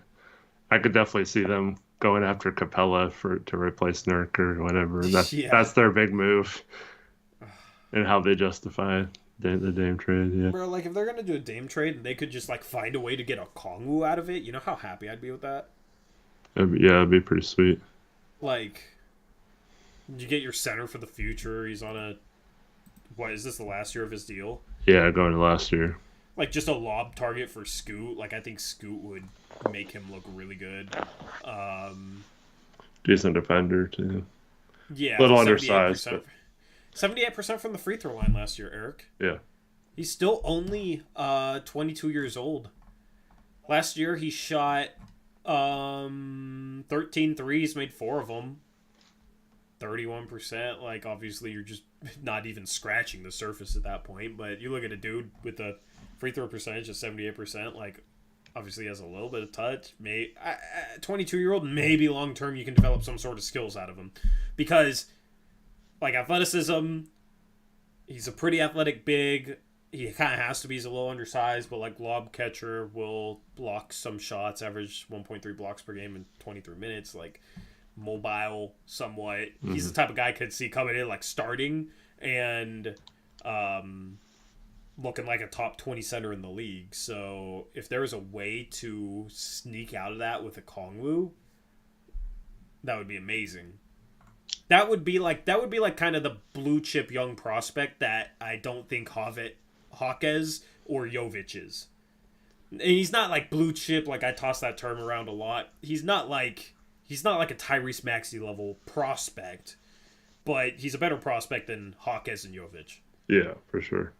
I could definitely see them going after Capella to replace Nurk or whatever. That's their big move. And how they justify the Dame trade, yeah. Bro, like, if they're gonna do a Dame trade and they could just like find a way to get a Kongwu out of it, you know how happy I'd be with that. It'd be pretty sweet. Like, you get your center for the future. He's on a, what is this, the last year of his deal? Yeah, going to last year. Like, just a lob target for Scoot. Like, I think Scoot would make him look really good. Decent defender too. Yeah, a little undersized, but 78% from the free throw line last year, Eric. yeah. He's still only 22 years old. Last year he shot 13 threes, made 4 of them. 31%. Like, obviously you're just not even scratching the surface at that point. But you look at a dude with a free throw percentage of 78%, like, obviously has a little bit of touch. 22-year-old, maybe long term you can develop some sort of skills out of him. Because, like, athleticism, he's a pretty athletic big. He kind of has to be. He's a little undersized, but, like, lob catcher, will block some shots, average 1.3 blocks per game in 23 minutes. Like, mobile somewhat. Mm-hmm. He's the type of guy I could see coming in, like, starting and looking like a top 20 center in the league. So if there was a way to sneak out of that with a Kongwu, that would be amazing. That would be like kind of the blue chip young prospect that I don't think Hawkes or Jovic is. And he's not like blue chip, like I toss that term around a lot. He's not like a Tyrese Maxey level prospect, but he's a better prospect than Hawkes and Jovic. Yeah, for sure.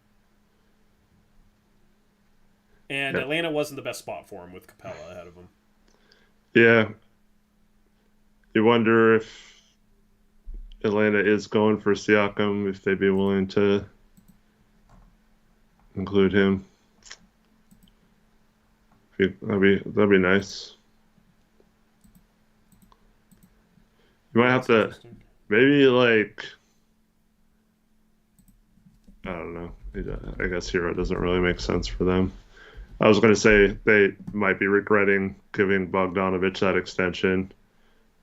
And Atlanta wasn't the best spot for him with Capella ahead of him. Yeah. You wonder if Atlanta is going for Siakam, if they'd be willing to include him. That'd be nice. You might have to maybe, like, I don't know. I guess Hero doesn't really make sense for them. I was going to say they might be regretting giving Bogdanovich that extension.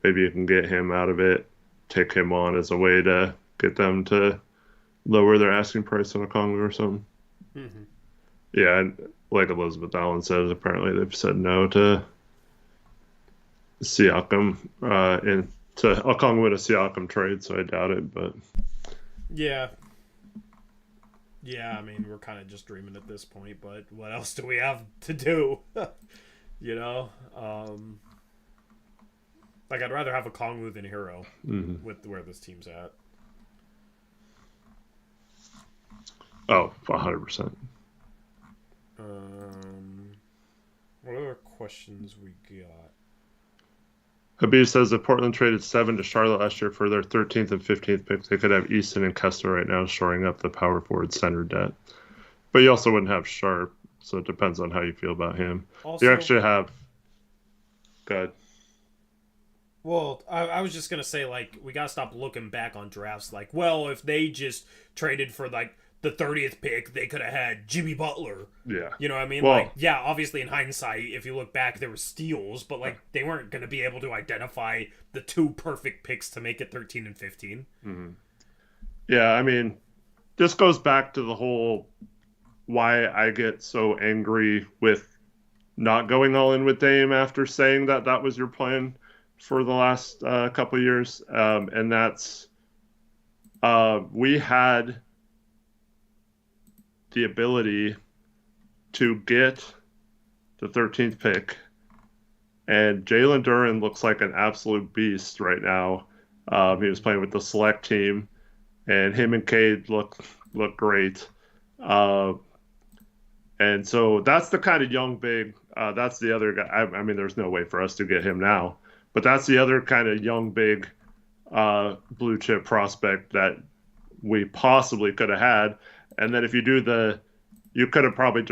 Maybe you can get him out of it, take him on as a way to get them to lower their asking price on a Kongwu or something. Mm-hmm. Yeah, and like Elizabeth Allen says, apparently they've said no to Siakam to a Kongwu to Siakam trade, so I doubt it. But yeah, I mean, we're kind of just dreaming at this point. But what else do we have to do? You know. Like, I'd rather have a Kongwu than Hero with where this team's at. Oh, 100%. What other questions we got? Abuse says if Portland traded 7 to Charlotte last year for their 13th and 15th picks, they could have Easton and Kessler right now, shoring up the power forward center debt. But you also wouldn't have Sharp, so it depends on how you feel about him. You Also, actually have. Good. well, I was just gonna say, like, we gotta stop looking back on drafts like, well, if they just traded for like the 30th pick, they could have had Jimmy Butler. Yeah. You know what I mean? Well, Like, yeah, obviously in hindsight, if you look back, there were steals, but like they weren't gonna be able to identify the two perfect picks to make it 13 and 15. yeah, I mean, this goes back to the whole why I get so angry with not going all in with Dame after saying that that was your plan for the last couple of years. And that's we had the ability to get the 13th pick, and Jalen Duren looks like an absolute beast right now. He was playing with the select team, and him and Cade look great. And so that's the kind of young big. That's the other guy. I mean, there's no way for us to get him now, but that's the other kind of young big blue chip prospect that we possibly could have had. And then if you do you could have probably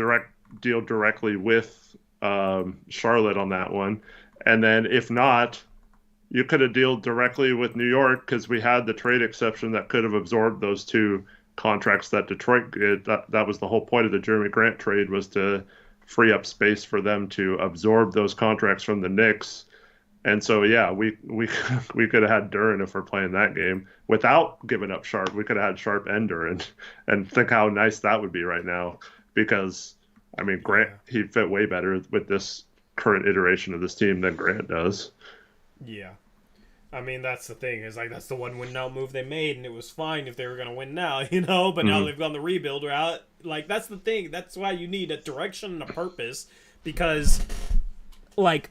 deal directly with Charlotte on that one. And then if not, you could have dealt directly with New York because we had the trade exception that could have absorbed those two contracts that Detroit did. That was the whole point of the Jeremy Grant trade, was to free up space for them to absorb those contracts from the Knicks. And so, yeah, we we could have had Duren if we're playing that game without giving up Sharp. We could have had Sharp and Duren, and think how nice that would be right now. Because, I mean, Grant, he'd fit way better with this current iteration of this team than Grant does. Yeah. I mean, that's the thing, is like, that's the one win now move they made, and it was fine if they were going to win now, you know? But now they've gone the rebuild route. Like, that's the thing. That's why you need a direction and a purpose, because, like,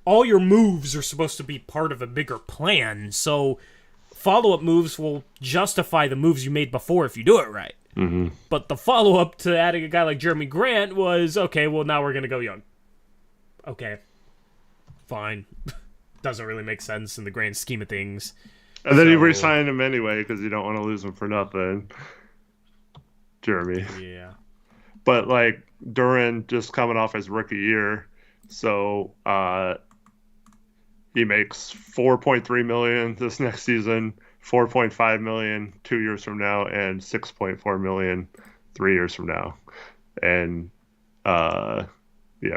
all your moves are supposed to be part of a bigger plan. So follow-up moves will justify the moves you made before if you do it right. But the follow-up to adding a guy like Jeremy Grant was, okay, well, now we're going to go young. Okay. Fine. Doesn't really make sense in the grand scheme of things. And then you re-signed him anyway because you don't want to lose him for nothing. Jeremy. Yeah. But, like, Duren just coming off his rookie year, so he makes $4.3 million this next season, $4.5 million 2 years from now, and $6.4 million 3 years from now. And yeah,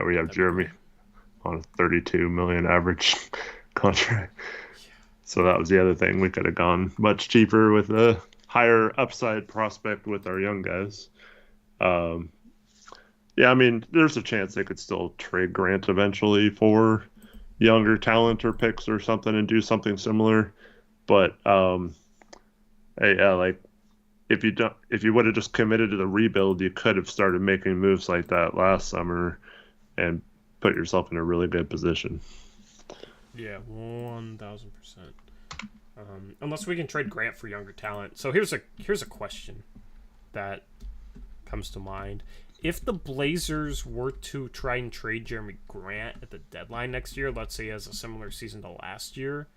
we have Jeremy on a $32 million average contract. So that was the other thing. We could have gone much cheaper with a higher upside prospect with our young guys. Yeah, I mean, there's a chance they could still trade Grant eventually for younger talent or picks or something and do something similar. But hey, yeah, like if you would have just committed to the rebuild, you could have started making moves like that last summer and put yourself in a really good position. Yeah, 1,000%. Unless we can trade Grant for younger talent. So here's a question that comes to mind. If the Blazers were to try and trade Jeremy Grant at the deadline next year, let's say he has a similar season to last year,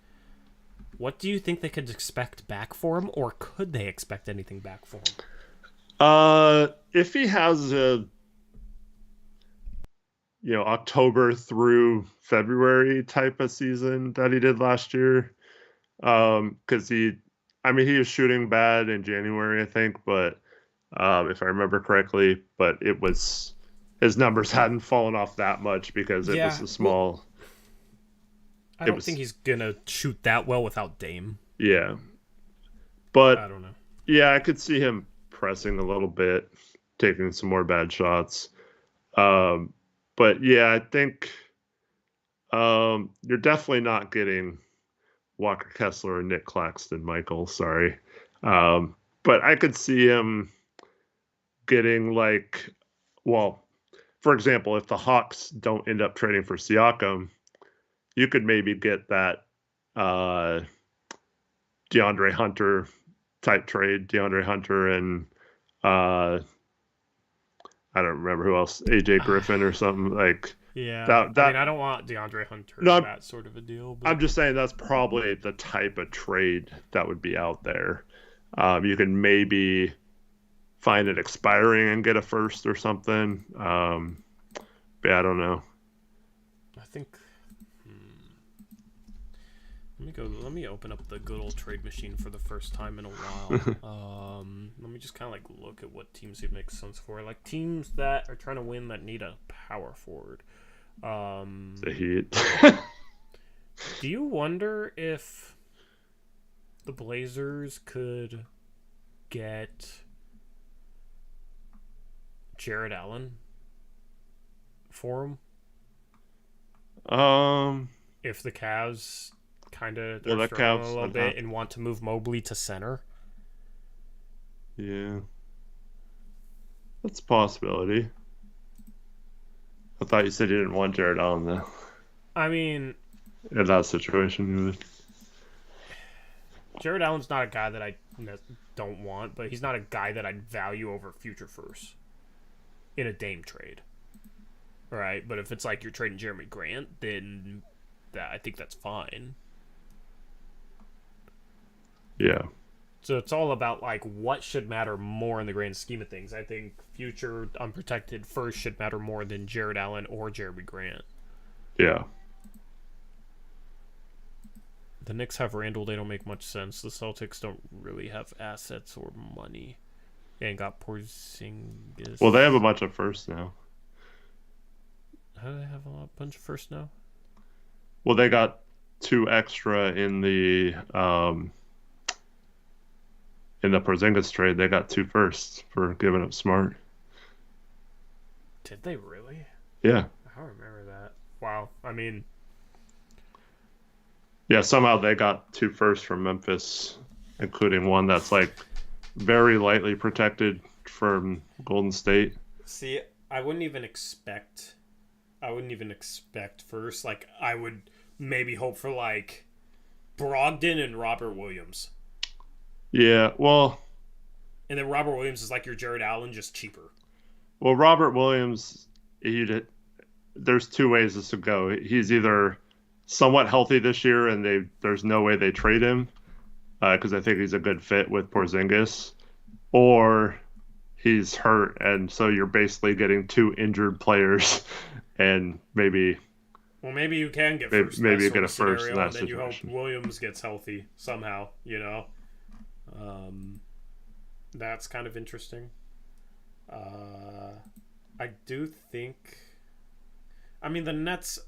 what do you think they could expect back for him, or could they expect anything back for him? If he has a October through February type of season that he did last year, because he was shooting bad in January, I think, but if I remember correctly, but his numbers hadn't fallen off that much because it was a small. I don't think he's gonna shoot that well without Dame. Yeah, but I don't know. Yeah, I could see him pressing a little bit, taking some more bad shots. But yeah, I think you're definitely not getting Walker Kessler or Nick Claxton, Michael. Sorry, but I could see him getting for example, if the Hawks don't end up trading for Siakam, you could maybe get that DeAndre Hunter type trade. DeAndre Hunter and I don't remember who else, AJ Griffin or something, like Yeah, That I mean, that I don't want DeAndre Hunter no, or I'm, that sort of a deal, but I'm just saying that's probably the type of trade that would be out there. You can maybe find it expiring and get a first or something. But I don't know. I think. Let me go. Let me open up the good old trade machine for the first time in a while. Let me just kind of like look at what teams it makes sense for, like teams that are trying to win that need a power forward. The Heat. Do you wonder if the Blazers could get Jared Allen for him um. if the Cavs kind of Well, are that struggling a Cavs little would bit have. and want to move Mobley to center? Yeah, that's a possibility. I thought you said you didn't want Jared Allen though. I mean, In that situation, you would. Jared Allen's not a guy that I don't want, but he's not a guy that I'd value over future firsts in a Dame trade. Right? But if it's like you're trading Jeremy Grant, then I think that's fine. Yeah. So it's all about like what should matter more in the grand scheme of things. I think future unprotected first should matter more than Jared Allen or Jeremy Grant. Yeah. The Knicks have Randall. They don't make much sense. The Celtics don't really have assets or money. They ain't got Porzingis. Well, they have a bunch of firsts now. How do they have a bunch of firsts now? Well, they got 2 extra in the Porzingis trade. They got 2 firsts for giving up Smart. Did they really? Yeah. I don't remember that. Wow. I mean, Yeah, somehow they got 2 firsts from Memphis, including one that's like very lightly protected from Golden State. see, I wouldn't even expect first. Like, I would maybe hope for like Brogdon and Robert Williams. Yeah, well, And then Robert Williams is like your Jared Allen, just cheaper. Robert Williams, there's 2 ways this would go. He's either somewhat healthy this year, and there's no way they trade him because I think he's a good fit with Porzingis, or he's hurt, and so you're basically getting 2 injured players, and maybe you can get maybe, first. In maybe that you sort get a of first scenario, in that and then situation. you hope Williams gets healthy somehow. That's kind of interesting. I do think. I mean, the Nets.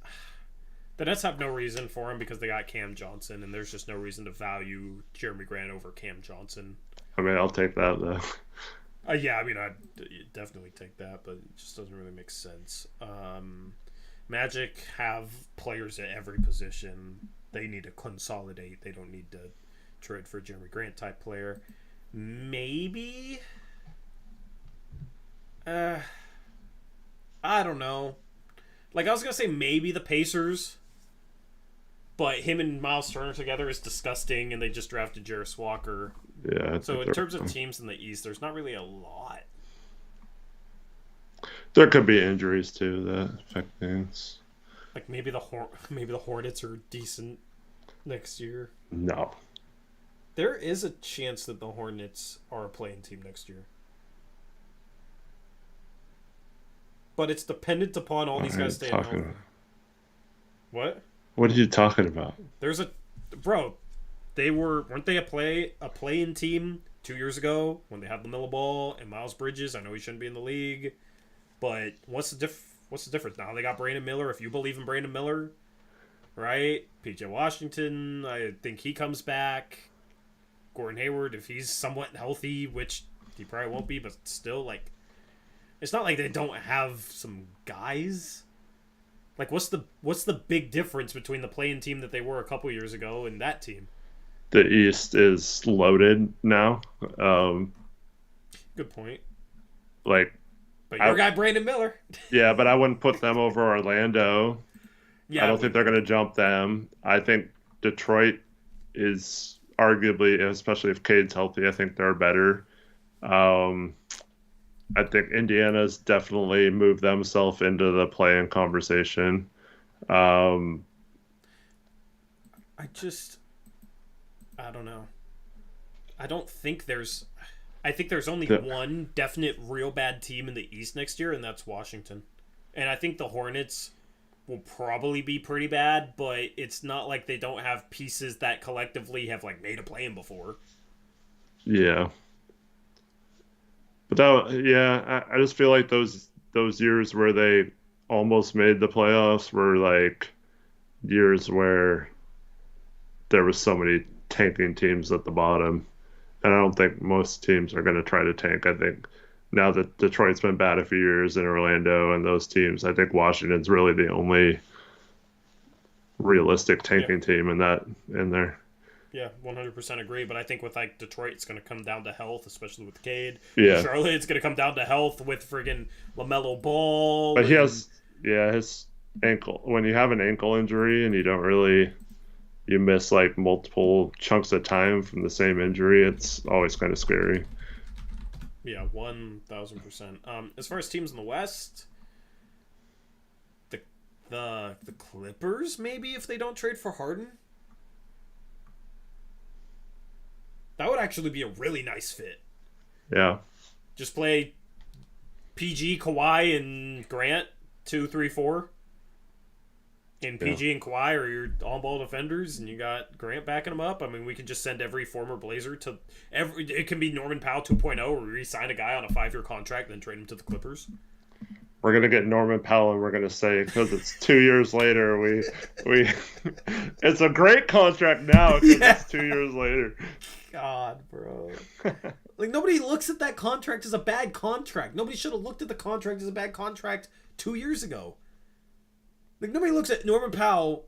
The Nets have no reason for him because they got Cam Johnson, and there's just no reason to value Jeremy Grant over Cam Johnson. I mean, I'll take that though. Yeah, I mean, I'd definitely take that, but it just doesn't really make sense. Magic have players at every position. They need to consolidate. They don't need to trade for a Jeremy Grant type player. Maybe. I don't know. Like, I was going to say maybe the Pacers, but him and Miles Turner together is disgusting, and they just drafted Jarris Walker. Yeah. So in terms of teams in the East, there's not really a lot. There could be injuries too that affect things. Like maybe the Hornets are decent next year. No. There is a chance that the Hornets are a playing team next year. But it's dependent upon all these guys staying healthy. What? What are you talking about? Weren't they a play-in team 2 years ago when they had LaMelo Ball and Miles Bridges? I know he shouldn't be in the league, but what's the difference now? They got Brandon Miller. If you believe in Brandon Miller, right? PJ Washington, I think he comes back. Gordon Hayward, if he's somewhat healthy, which he probably won't be, but still, like, it's not like they don't have some guys. Like, what's the big difference between the play-in team that they were a couple years ago and that team? The East is loaded now. Good point. But your guy Brandon Miller. Yeah, but I wouldn't put them over Orlando. Yeah, I don't think they're going to jump them. I think Detroit is arguably, especially if Cade's healthy, I think they're better. I think Indiana's definitely moved themselves into the play-in conversation. Um, I just, I don't know. I don't think there's. I think there's only the, one definite real bad team in the East next year, and that's Washington. And I think the Hornets will probably be pretty bad, but it's not like they don't have pieces that collectively have like made a play in before. yeah, but I just feel like those years where they almost made the playoffs were like years where there was so many tanking teams at the bottom, and I don't think most teams are going to try to tank. I think now that Detroit's been bad a few years in Orlando and those teams, I think Washington's really the only realistic Yeah, tanking team in there. yeah, 100% agree. But I think with like Detroit, it's going to come down to health, especially with Cade. Yeah, Charlotte, it's going to come down to health with friggin' LaMelo Ball but he and has his ankle. When you have an ankle injury and you miss like multiple chunks of time from the same injury, it's always kind of scary. yeah, 1,000%. As far as teams in the West, the the Clippers maybe if they don't trade for Harden, that would actually be a really nice fit. Yeah, Just play PG, Kawhi, and Grant 2, 3, 4. And yeah. PG and Kawhi are your on-ball defenders, and you got Grant backing them up. I mean, we can just send every former Blazer to every. It can be Norman Powell 2.0, where we re-sign a guy on a 5-year contract, then trade him to the Clippers. We're gonna get Norman Powell, and we're gonna say because it's 2 years later, we it's a great contract now because Yeah. it's 2 years later. God, bro. Like nobody looks at that contract as a bad contract. Nobody should have looked at the contract as a bad contract 2 years ago. Like nobody looks at Norman Powell,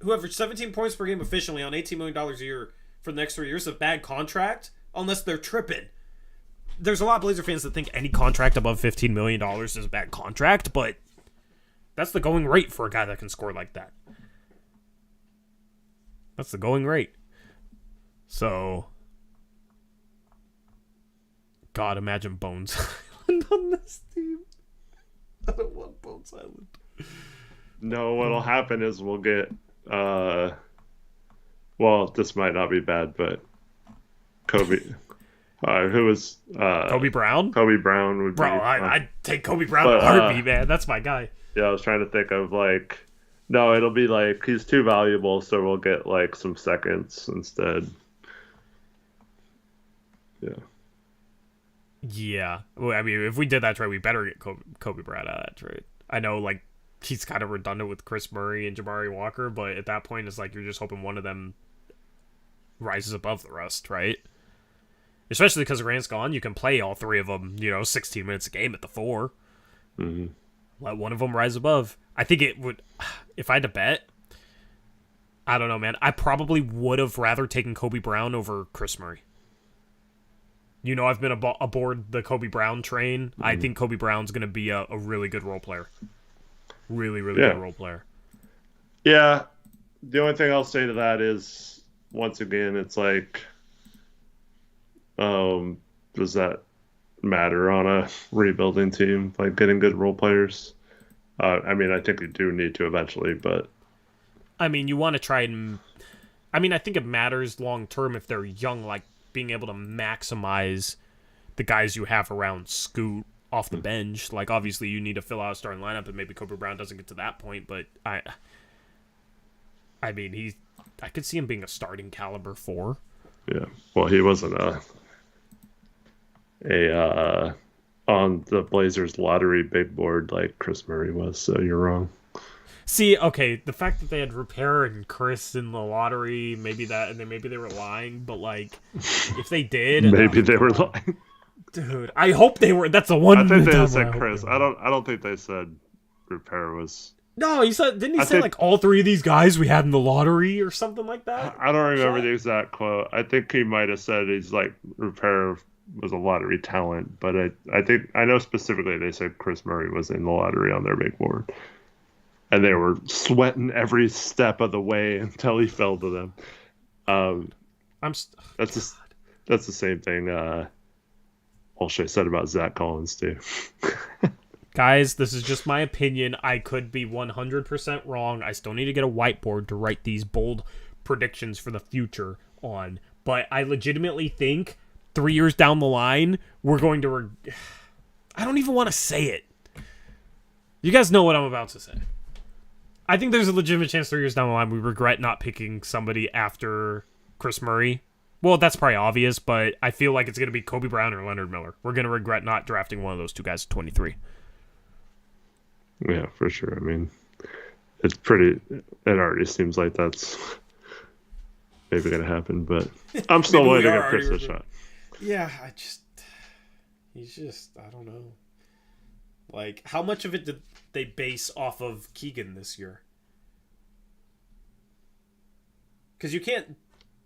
who averaged 17 points per game efficiently on $18 million a year for the next 3 years, as a bad contract, unless they're tripping. There's a lot of Blazer fans that think any contract above $15 million is a bad contract, but that's the going rate for a guy that can score like that. That's the going rate. So, God, imagine Bones Island on this team. I don't want Bones Island. No, what'll happen is we'll get well, this might not be bad, but Kobe, who was Kobe Brown? Kobe Brown would Bro, be. I'd take Kobe Brown but, in a heartbeat, man. That's my guy. Yeah, I was trying to think of like, no, it'll be like he's too valuable, so we'll get like some seconds instead. Yeah. Yeah. Well, I mean, if we did that trade, we better get Kobe Brown out of that trade. I know, like, he's kind of redundant with Chris Murray and Jabari Walker, but at that point, it's like you're just hoping one of them rises above the rest, right? Especially because Grant's gone, you can play all three of them, 16 minutes a game at the 4. Mm-hmm. Let one of them rise above. I think it would, if I had to bet, I don't know, man. I probably would have rather taken Kobe Brown over Chris Murray. I've been aboard the Kobe Brown train. Mm-hmm. I think Kobe Brown's going to be a really good role player. Really, really good role player. Yeah. The only thing I'll say to that is, once again, it's like, does that matter on a rebuilding team? Like getting good role players? I mean, I think you do need to eventually, but... I mean, you want to try and... I mean, I think it matters long term if they're young, like being able to maximize the guys you have around Scoot off the bench. Like, obviously, you need to fill out a starting lineup, and maybe Kobe Brown doesn't get to that point, but I mean, I could see him being a starting caliber 4. Yeah, well, he wasn't on the Blazers lottery big board like Chris Murray was, so you're wrong. See, okay, the fact that they had Repair and Chris in the lottery, maybe they were lying, but like, if they did, maybe they were lying. Dude, I hope they were. That's the one. I think they said Chris. I don't think they said Repair was. No, didn't he say like all 3 of these guys we had in the lottery or something like that? I don't remember the exact quote. I think he might have said he's like Repair was a lottery talent, but I think I know specifically they said Chris Murray was in the lottery on their big board. And they were sweating every step of the way until he fell to them. That's the same thing. all shit said about Zach Collins too. Guys, this is just my opinion. I could be 100% wrong. I still need to get a whiteboard to write these bold predictions for the future on. But I legitimately think 3 years down the line, we're going to... I don't even want to say it. You guys know what I'm about to say. I think there's a legitimate chance 3 years down the line we regret not picking somebody after Chris Murray. Well, that's probably obvious, but I feel like it's going to be Kobe Brown or Leonard Miller. We're going to regret not drafting one of those two guys at 23. Yeah, for sure. I mean, it's pretty. It already seems like that's maybe going to happen, but I'm still willing to give Chris a shot. Yeah, I don't know. Like, how much of it did they base off of Keegan this year? Because you can't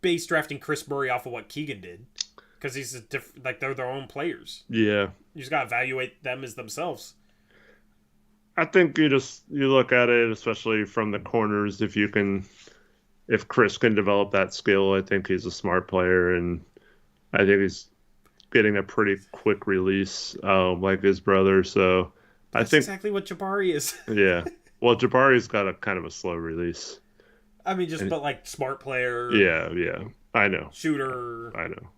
base drafting Chris Murray off of what Keegan did, because he's they're their own players. Yeah, you just gotta evaluate them as themselves. I think you look at it, especially from the corners. If Chris can develop that skill, I think he's a smart player, and I think he's getting a pretty quick release, like his brother. So That's I think exactly what Jabari is. Yeah, well, Jabari's got a kind of a slow release. I mean, but like smart player. Yeah, I know. Shooter. I know.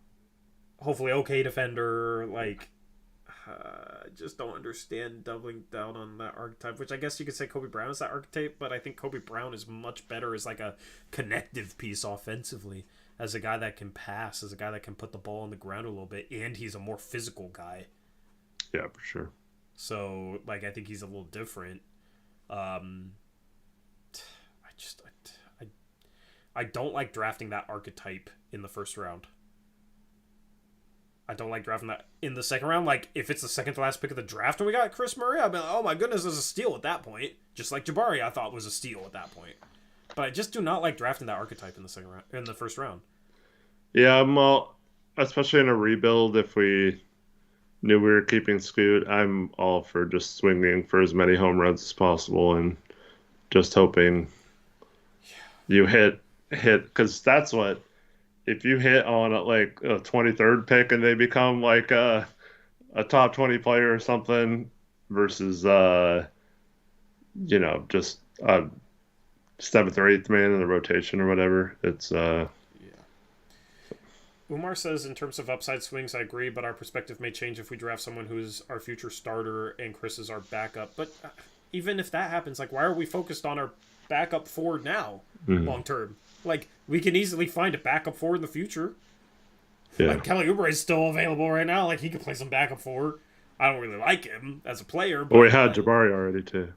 Hopefully, okay defender. Like, I just don't understand doubling down on that archetype, which I guess you could say Kobe Brown is that archetype, but I think Kobe Brown is much better as like a connective piece offensively, as a guy that can pass, as a guy that can put the ball on the ground a little bit, and he's a more physical guy. Yeah, for sure. So, like, I think he's a little different. I don't like drafting that archetype in the first round. I don't like drafting that in the second round. Like, if it's the second to last pick of the draft and we got Chris Murray, I'd be like, oh my goodness, there's a steal at that point. Just like Jabari, I thought was a steal at that point. But I just do not like drafting that archetype in the first round. Yeah, I'm all, especially in a rebuild. If we knew we were keeping Scoot, I'm all for just swinging for as many home runs as possible and just hoping you hit, because that's what. If you hit on like a 23rd pick and they become like a top 20 player or something versus just a 7th or 8th man in the rotation or whatever, it's yeah. Umar says, in terms of upside swings, I agree, but our perspective may change if we draft someone who's our future starter and Chris is our backup. But even if that happens, like, why are we focused on our backup forward now, long term? Like, we can easily find a backup forward in the future. Yeah. Like, Kelly Oubre is still available right now. Like, he could play some backup forward. I don't really like him as a player. But, we had Jabari already, too.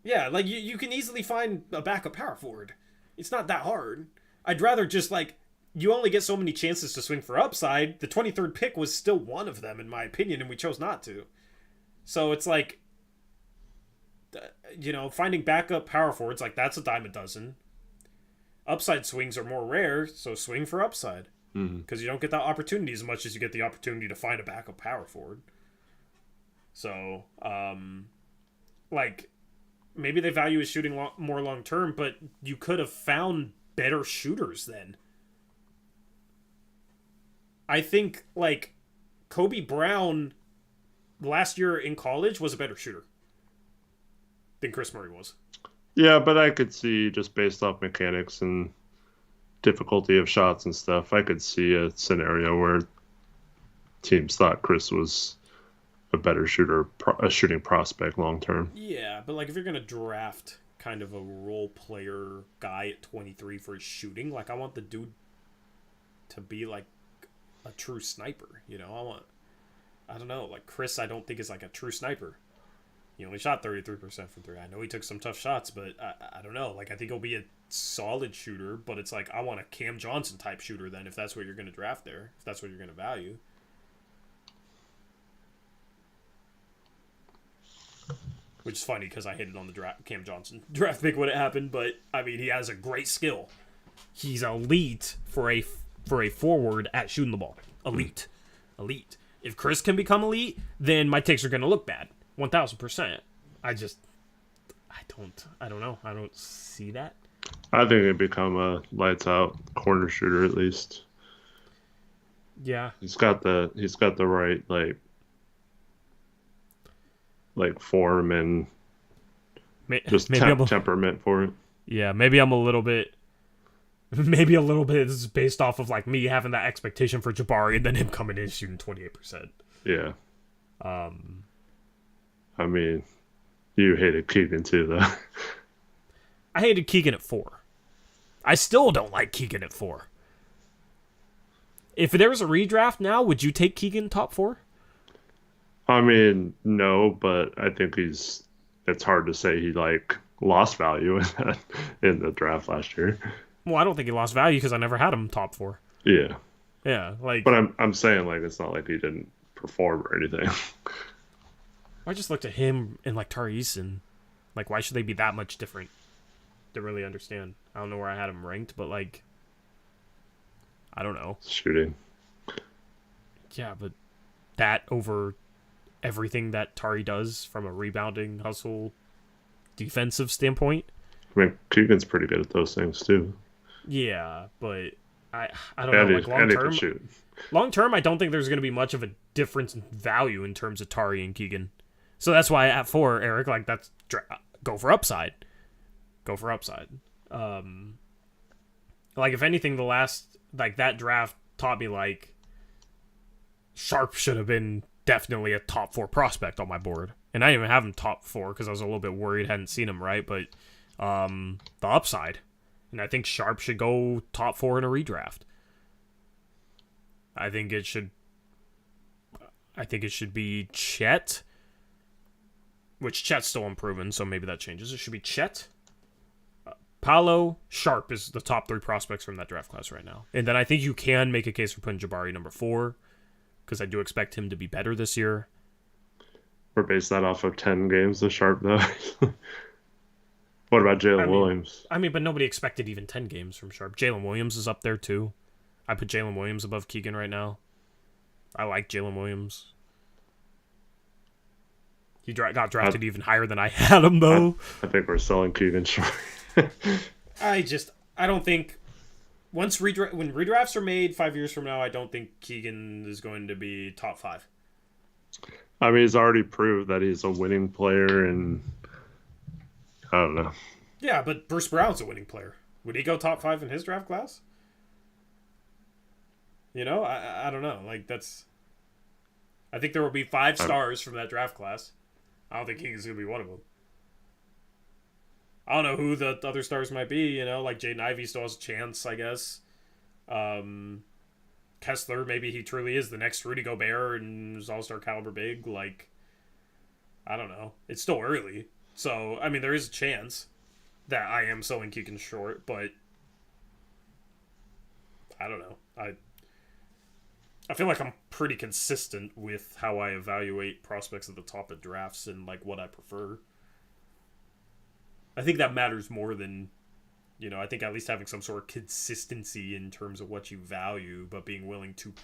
Yeah, like, you can easily find a backup power forward. It's not that hard. I'd rather just, like, you only get so many chances to swing for upside. The 23rd pick was still one of them, in my opinion, and we chose not to. So it's like, finding backup power forwards, like, that's a dime a dozen. Upside swings are more rare, so swing for upside. Because you don't get that opportunity as much as you get the opportunity to find a backup power forward. So, maybe they value his shooting more long-term, but you could have found better shooters then. I think, like, Kobe Brown last year in college was a better shooter than Chris Murray was. Yeah, but I could see, just based off mechanics and difficulty of shots and stuff, I could see a scenario where teams thought Chris was a better shooter, a shooting prospect long term. Yeah, but like if you're going to draft kind of a role player guy at 23 for his shooting, like I want the dude to be like a true sniper, I don't know, like Chris I don't think is like a true sniper. He only shot 33% from 3. I know he took some tough shots, but I don't know. Like, I think he'll be a solid shooter, but it's like, I want a Cam Johnson type shooter then, if that's what you're going to draft there, if that's what you're going to value. Which is funny, because I hated on the Cam Johnson draft pick when it happened, but, I mean, he has a great skill. He's elite for a forward at shooting the ball. Elite. If Chris can become elite, then my takes are going to look bad. 1,000%. I don't know. I don't see that. I think he'd become a lights out corner shooter at least. Yeah. He's got the right, like, like form and May- just maybe I'm temperament for it. yeah, maybe I'm a little bit. Maybe a little bit is based off of like me having that expectation for Jabari and then him coming in shooting 28%. Yeah. Um, I mean, you hated Keegan too, though. I hated Keegan at 4. I still don't like Keegan at 4. If there was a redraft now, would you take Keegan top 4? I mean, no, but I think it's hard to say he like lost value in the draft last year. Well, I don't think he lost value because I never had him top 4. Yeah. Yeah, like. But I'm saying like it's not like he didn't perform or anything. I just looked at him and like Tari Eason. Like, why should they be that much different? To really understand. I don't know where I had him ranked, but like, I don't know. Shooting. Yeah, but that over everything that Tari does from a rebounding, hustle, defensive standpoint. I mean, Keegan's pretty good at those things too. Yeah, but I don't know. Like long term, I don't think there's going to be much of a difference in value in terms of Tari and Keegan. So that's why at 4, Eric, like that's go for upside. Go for upside. Like if anything, the last like that draft taught me like Sharp should have been definitely a top 4 prospect on my board, and I didn't even have him top 4 because I was a little bit worried, hadn't seen him right, but the upside, and I think Sharp should go top 4 in a redraft. I think it should be Chet, which Chet's still unproven, so maybe that changes. It should be Chet, Paolo, Sharp is the top 3 prospects from that draft class right now. And then I think you can make a case for putting Jabari number 4, because I do expect him to be better this year. Or base that off of 10 games of Sharp, though. What about Jalen Williams? I mean, but nobody expected even 10 games from Sharp. Jalen Williams is up there, too. I put Jalen Williams above Keegan right now. I like Jalen Williams. He got drafted even higher than I had him, though. I think we're selling Keegan short. I don't think when redrafts are made 5 years from now, I don't think Keegan is going to be top 5. I mean, he's already proved that he's a winning player, and I don't know. Yeah, but Bruce Brown's a winning player. Would he go top 5 in his draft class? You know, I don't know. Like that's. I think there will be 5 stars from that draft class. I don't think Keegan's gonna be one of them. I don't know who the other stars might be, you know, like Jaden Ivey still has a chance, I guess. Kessler, maybe he truly is the next Rudy Gobert and is all-star caliber big. Like, I don't know. It's still early. So, I mean, there is a chance that I am selling Keegan short, but I don't know. I feel like I'm pretty consistent with how I evaluate prospects at the top of drafts and, like, what I prefer. I think that matters more than, you know, I think at least having some sort of consistency in terms of what you value, but being willing to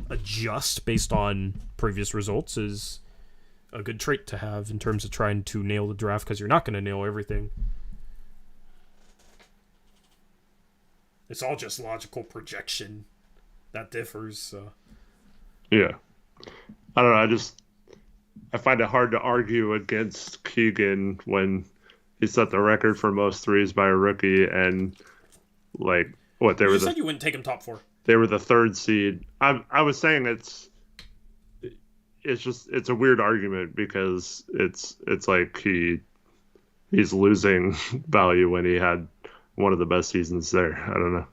adjust based on previous results is a good trait to have in terms of trying to nail the draft, because you're not going to nail everything. It's all just logical projection that differs. So. Yeah. I don't know. I find it hard to argue against Keegan when he set the record for most threes by a rookie, and like what they were. You said you wouldn't take him top 4. They were the 3rd seed. I was saying it's a weird argument because it's like he's losing value when he had one of the best seasons there. I don't know.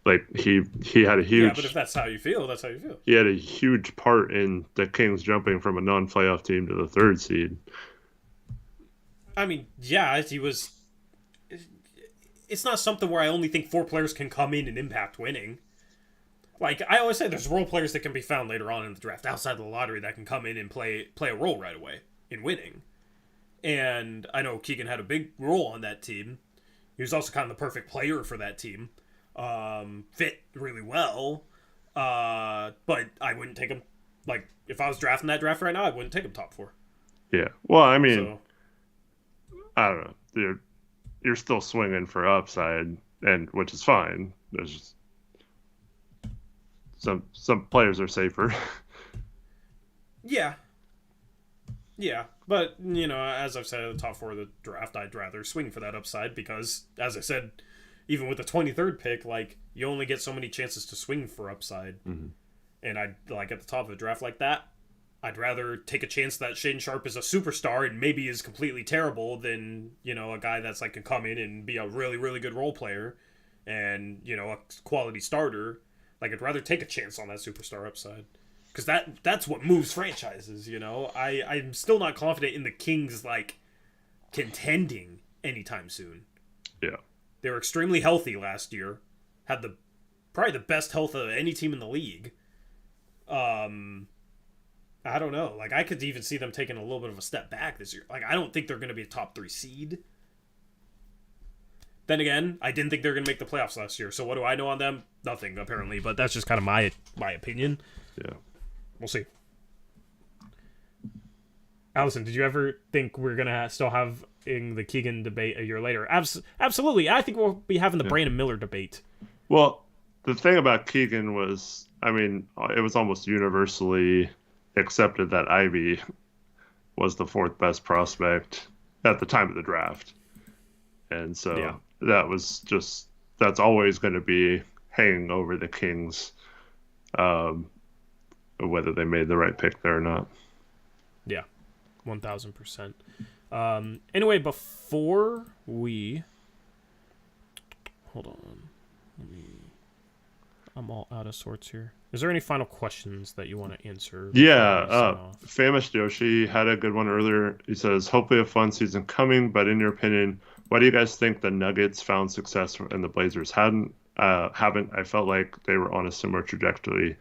Like he had a huge. Yeah, but if that's how you feel, that's how you feel. He had a huge part in the Kings jumping from a non-playoff team to the 3rd seed. I mean, yeah, he was. It's not something where I only think 4 players can come in and impact winning. Like I always say, there's role players that can be found later on in the draft outside of the lottery that can come in and play a role right away in winning. And I know Keegan had a big role on that team. He was also kind of the perfect player for that team. Fit really well. But I wouldn't take him. Like if I was drafting that draft right now, I wouldn't take him top 4. Yeah. Well, I mean. I don't know. You're still swinging for upside, and which is fine. There's just some players are safer. Yeah. Yeah, but as I've said at the top four of the draft, I'd rather swing for that upside because, as I said, even with the 23rd pick, like you only get so many chances to swing for upside, Mm-hmm. and I like at the top of the draft like that. I'd rather take a chance that Shaden Sharp is a superstar and maybe is completely terrible than a guy that's like can come in and be a really really good role player, and a quality starter. Like I'd rather take a chance on that superstar upside because that's what moves franchises. I'm still not confident in the Kings like contending anytime soon. Yeah. They were extremely healthy last year, had the probably the best health of any team in the league. I don't know. Like I could even see them taking a little bit of a step back this year. Like I don't think they're going to be a top 3 seed. Then again, I didn't think they were going to make the playoffs last year. So what do I know on them? Nothing apparently, but that's just kind of my opinion. Yeah. We'll see. Allison, did you ever think we're going to still have in the Keegan debate a year later? Absolutely. I think we'll be having the Brandon Miller debate. Well, the thing about Keegan was, I mean, it was almost universally accepted that Ivy was the 4th best prospect at the time of the draft. And so that's always going to be hanging over the Kings, whether they made the right pick there or not. Yeah, 1,000%. Anyway, before we... Hold on. I'm all out of sorts here. Is there any final questions that you want to answer? Yeah, Famished Yoshi had a good one earlier. He says, hopefully a fun season coming, but in your opinion, why do you guys think the Nuggets found success and the Blazers haven't? I felt like they were on a similar trajectory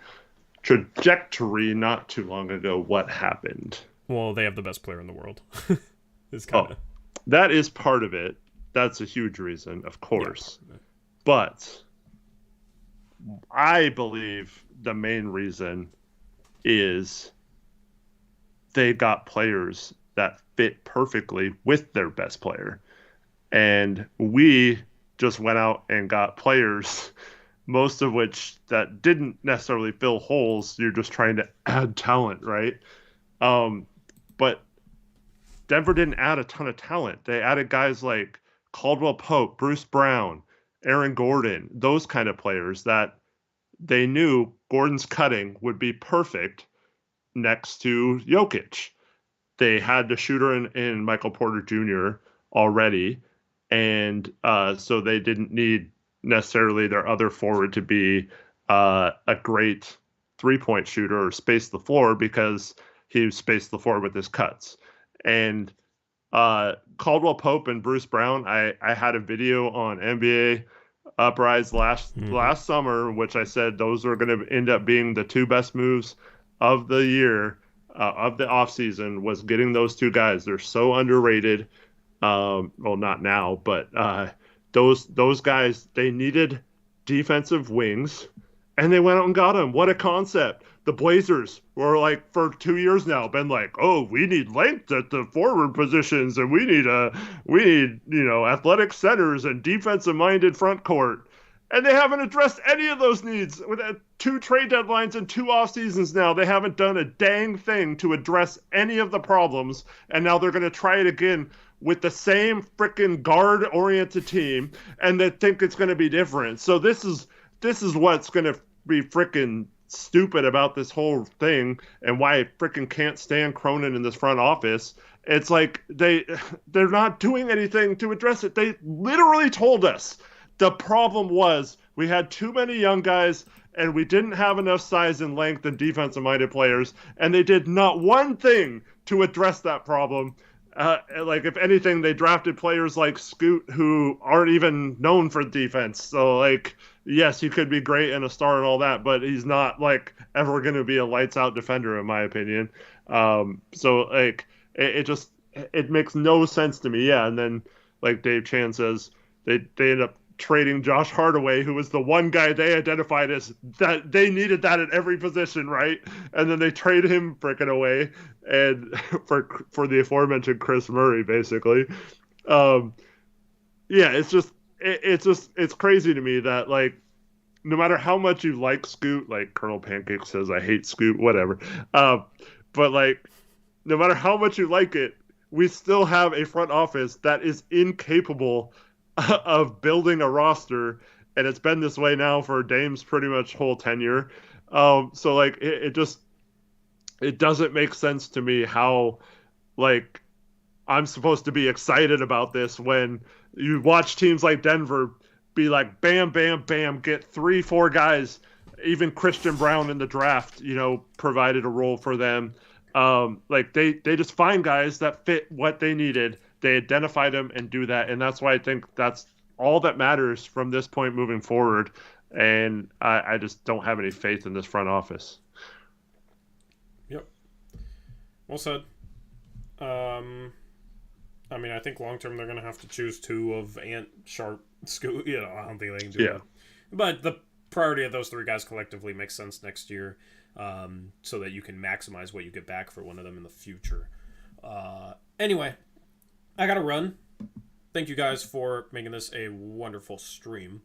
not too long ago. What happened? Well, they have the best player in the world. That is part of it. That's a huge reason, of course. Yeah, but I believe the main reason is they got players that fit perfectly with their best player. And we just went out and got players, most of which that didn't necessarily fill holes. You're just trying to add talent, right? But Denver didn't add a ton of talent. They added guys like Caldwell Pope, Bruce Brown, Aaron Gordon, those kind of players that they knew Gordon's cutting would be perfect next to Jokic. They had the shooter in Michael Porter Jr. already, and so they didn't need necessarily their other forward to be a great three-point shooter or space the floor because he spaced the floor with his cuts. And Caldwell Pope and Bruce Brown, I had a video on NBA Uprise last summer, which I said those are going to end up being the 2 best moves of the year, of the offseason, was getting those 2 guys. They're so underrated. Well, not now, but those guys, they needed defensive wings, and they went out and got them. What a concept. The Blazers were like, for 2 years now, been like, oh, we need length at the forward positions, and we need athletic centers and defensive-minded front court. And they haven't addressed any of those needs. With 2 trade deadlines and 2 off seasons now, they haven't done a dang thing to address any of the problems. And now they're going to try it again with the same freaking guard-oriented team, and they think it's going to be different. So this is what's going to be freaking stupid about this whole thing, and why I freaking can't stand Cronin in this front office. It's like they're not doing anything to address it. They literally told us the problem was we had too many young guys and we didn't have enough size and length and defensive-minded players, and they did not one thing to address that problem. Like, if anything, they drafted players like Scoot who aren't even known for defense. So, like, yes, he could be great and a star and all that, but he's not, like, ever going to be a lights-out defender, in my opinion. So, like, it makes no sense to me. Yeah, and then, like Dave Chan says, they end up trading Josh Hardaway, who was the one guy they identified as that they needed that at every position, right? And then they trade him freaking away, and for the aforementioned Chris Murray, basically. Yeah, it's crazy to me that, like, no matter how much you like Scoot, like Colonel Pancake says, I hate Scoot, whatever. But like, no matter how much you like it, we still have a front office that is incapable of building a roster, and it's been this way now for Dame's pretty much whole tenure. So like it doesn't make sense to me how like I'm supposed to be excited about this when you watch teams like Denver be like bam, bam, bam, get 3-4 guys. Even Christian Brown in the draft, provided a role for them. Like they just find guys that fit what they needed. They identify them and do that, and that's why I think that's all that matters from this point moving forward. And I just don't have any faith in this front office. Yep. Well said. I mean, I think long term they're going to have to choose two of Ant, Sharp, Scoot. I don't think they can do that. But the priority of those three guys collectively makes sense next year, so that you can maximize what you get back for one of them in the future. Anyway, I got to run. Thank you guys for making this a wonderful stream.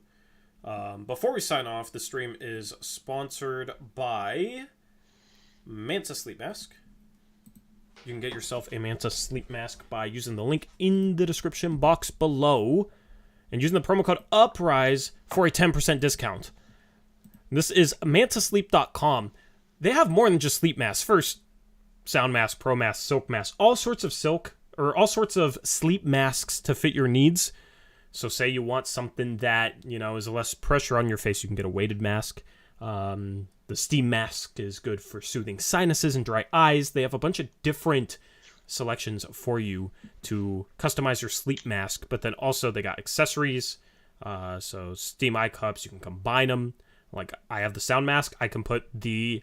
Before we sign off, the stream is sponsored by Manta Sleep Mask. You can get yourself a Manta Sleep Mask by using the link in the description box below and using the promo code UPRISE for a 10% discount. This is mantasleep.com. They have more than just sleep masks. First, sound mask, pro mask, silk mask, all sorts of sleep masks to fit your needs. So say you want something that, is less pressure on your face, you can get a weighted mask. The steam mask is good for soothing sinuses and dry eyes. They have a bunch of different selections for you to customize your sleep mask, but then also they got accessories. So steam eye cups, you can combine them. Like I have the sound mask, I can put the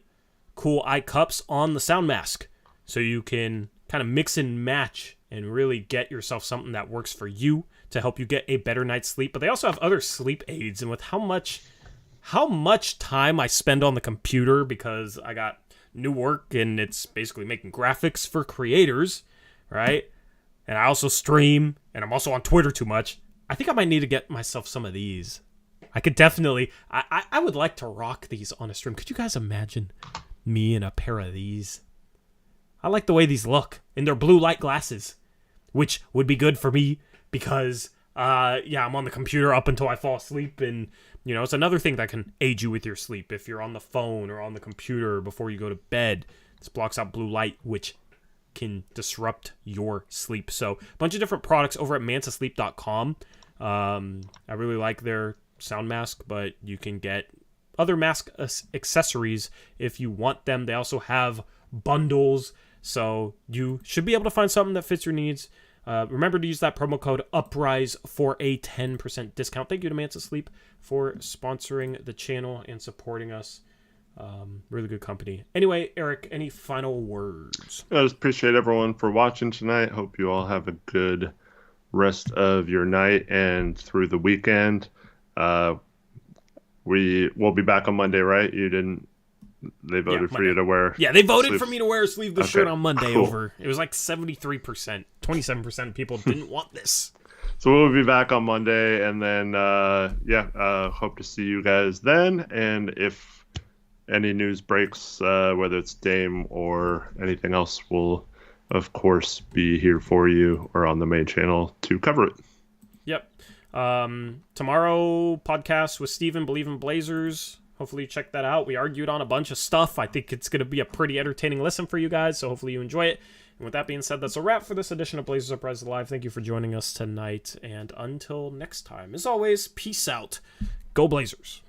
cool eye cups on the sound mask. So you can kind of mix and match and really get yourself something that works for you to help you get a better night's sleep. But they also have other sleep aids, and with how much time I spend on the computer because I got new work and it's basically making graphics for creators, right? And I also stream and I'm also on Twitter too much. I think I might need to get myself some of these. I could definitely, I would like to rock these on a stream. Could you guys imagine me in a pair of these? I like the way these look in their blue light glasses, which would be good for me because, I'm on the computer up until I fall asleep, and it's another thing that can aid you with your sleep. If you're on the phone or on the computer before you go to bed, this blocks out blue light, which can disrupt your sleep. So a bunch of different products over at mantasleep.com. I really like their sound mask, but you can get other mask accessories if you want them. They also have bundles, so you should be able to find something that fits your needs. Remember to use that promo code UPRISE for a 10% discount. Thank you to Manta Sleep for sponsoring the channel and supporting us. Really good company. Anyway, Eric, any final words? I just appreciate everyone for watching tonight. Hope you all have a good rest of your night and through the weekend. We will be back on Monday, right? They voted for you to wear. Yeah, they voted for me to wear a sleeveless shirt on Monday. Cool. It was like 73%. 27% of people didn't want this. So we'll be back on Monday, and then hope to see you guys then. And if any news breaks, whether it's Dame or anything else, we'll of course be here for you or on the main channel to cover it. Yep. Tomorrow podcast with Steven, Believe in Blazers. Hopefully you check that out. We argued on a bunch of stuff. I think it's going to be a pretty entertaining listen for you guys, so hopefully you enjoy it. And with that being said, that's a wrap for this edition of Blazers Uprise Live. Thank you for joining us tonight, and until next time, as always, peace out. Go Blazers.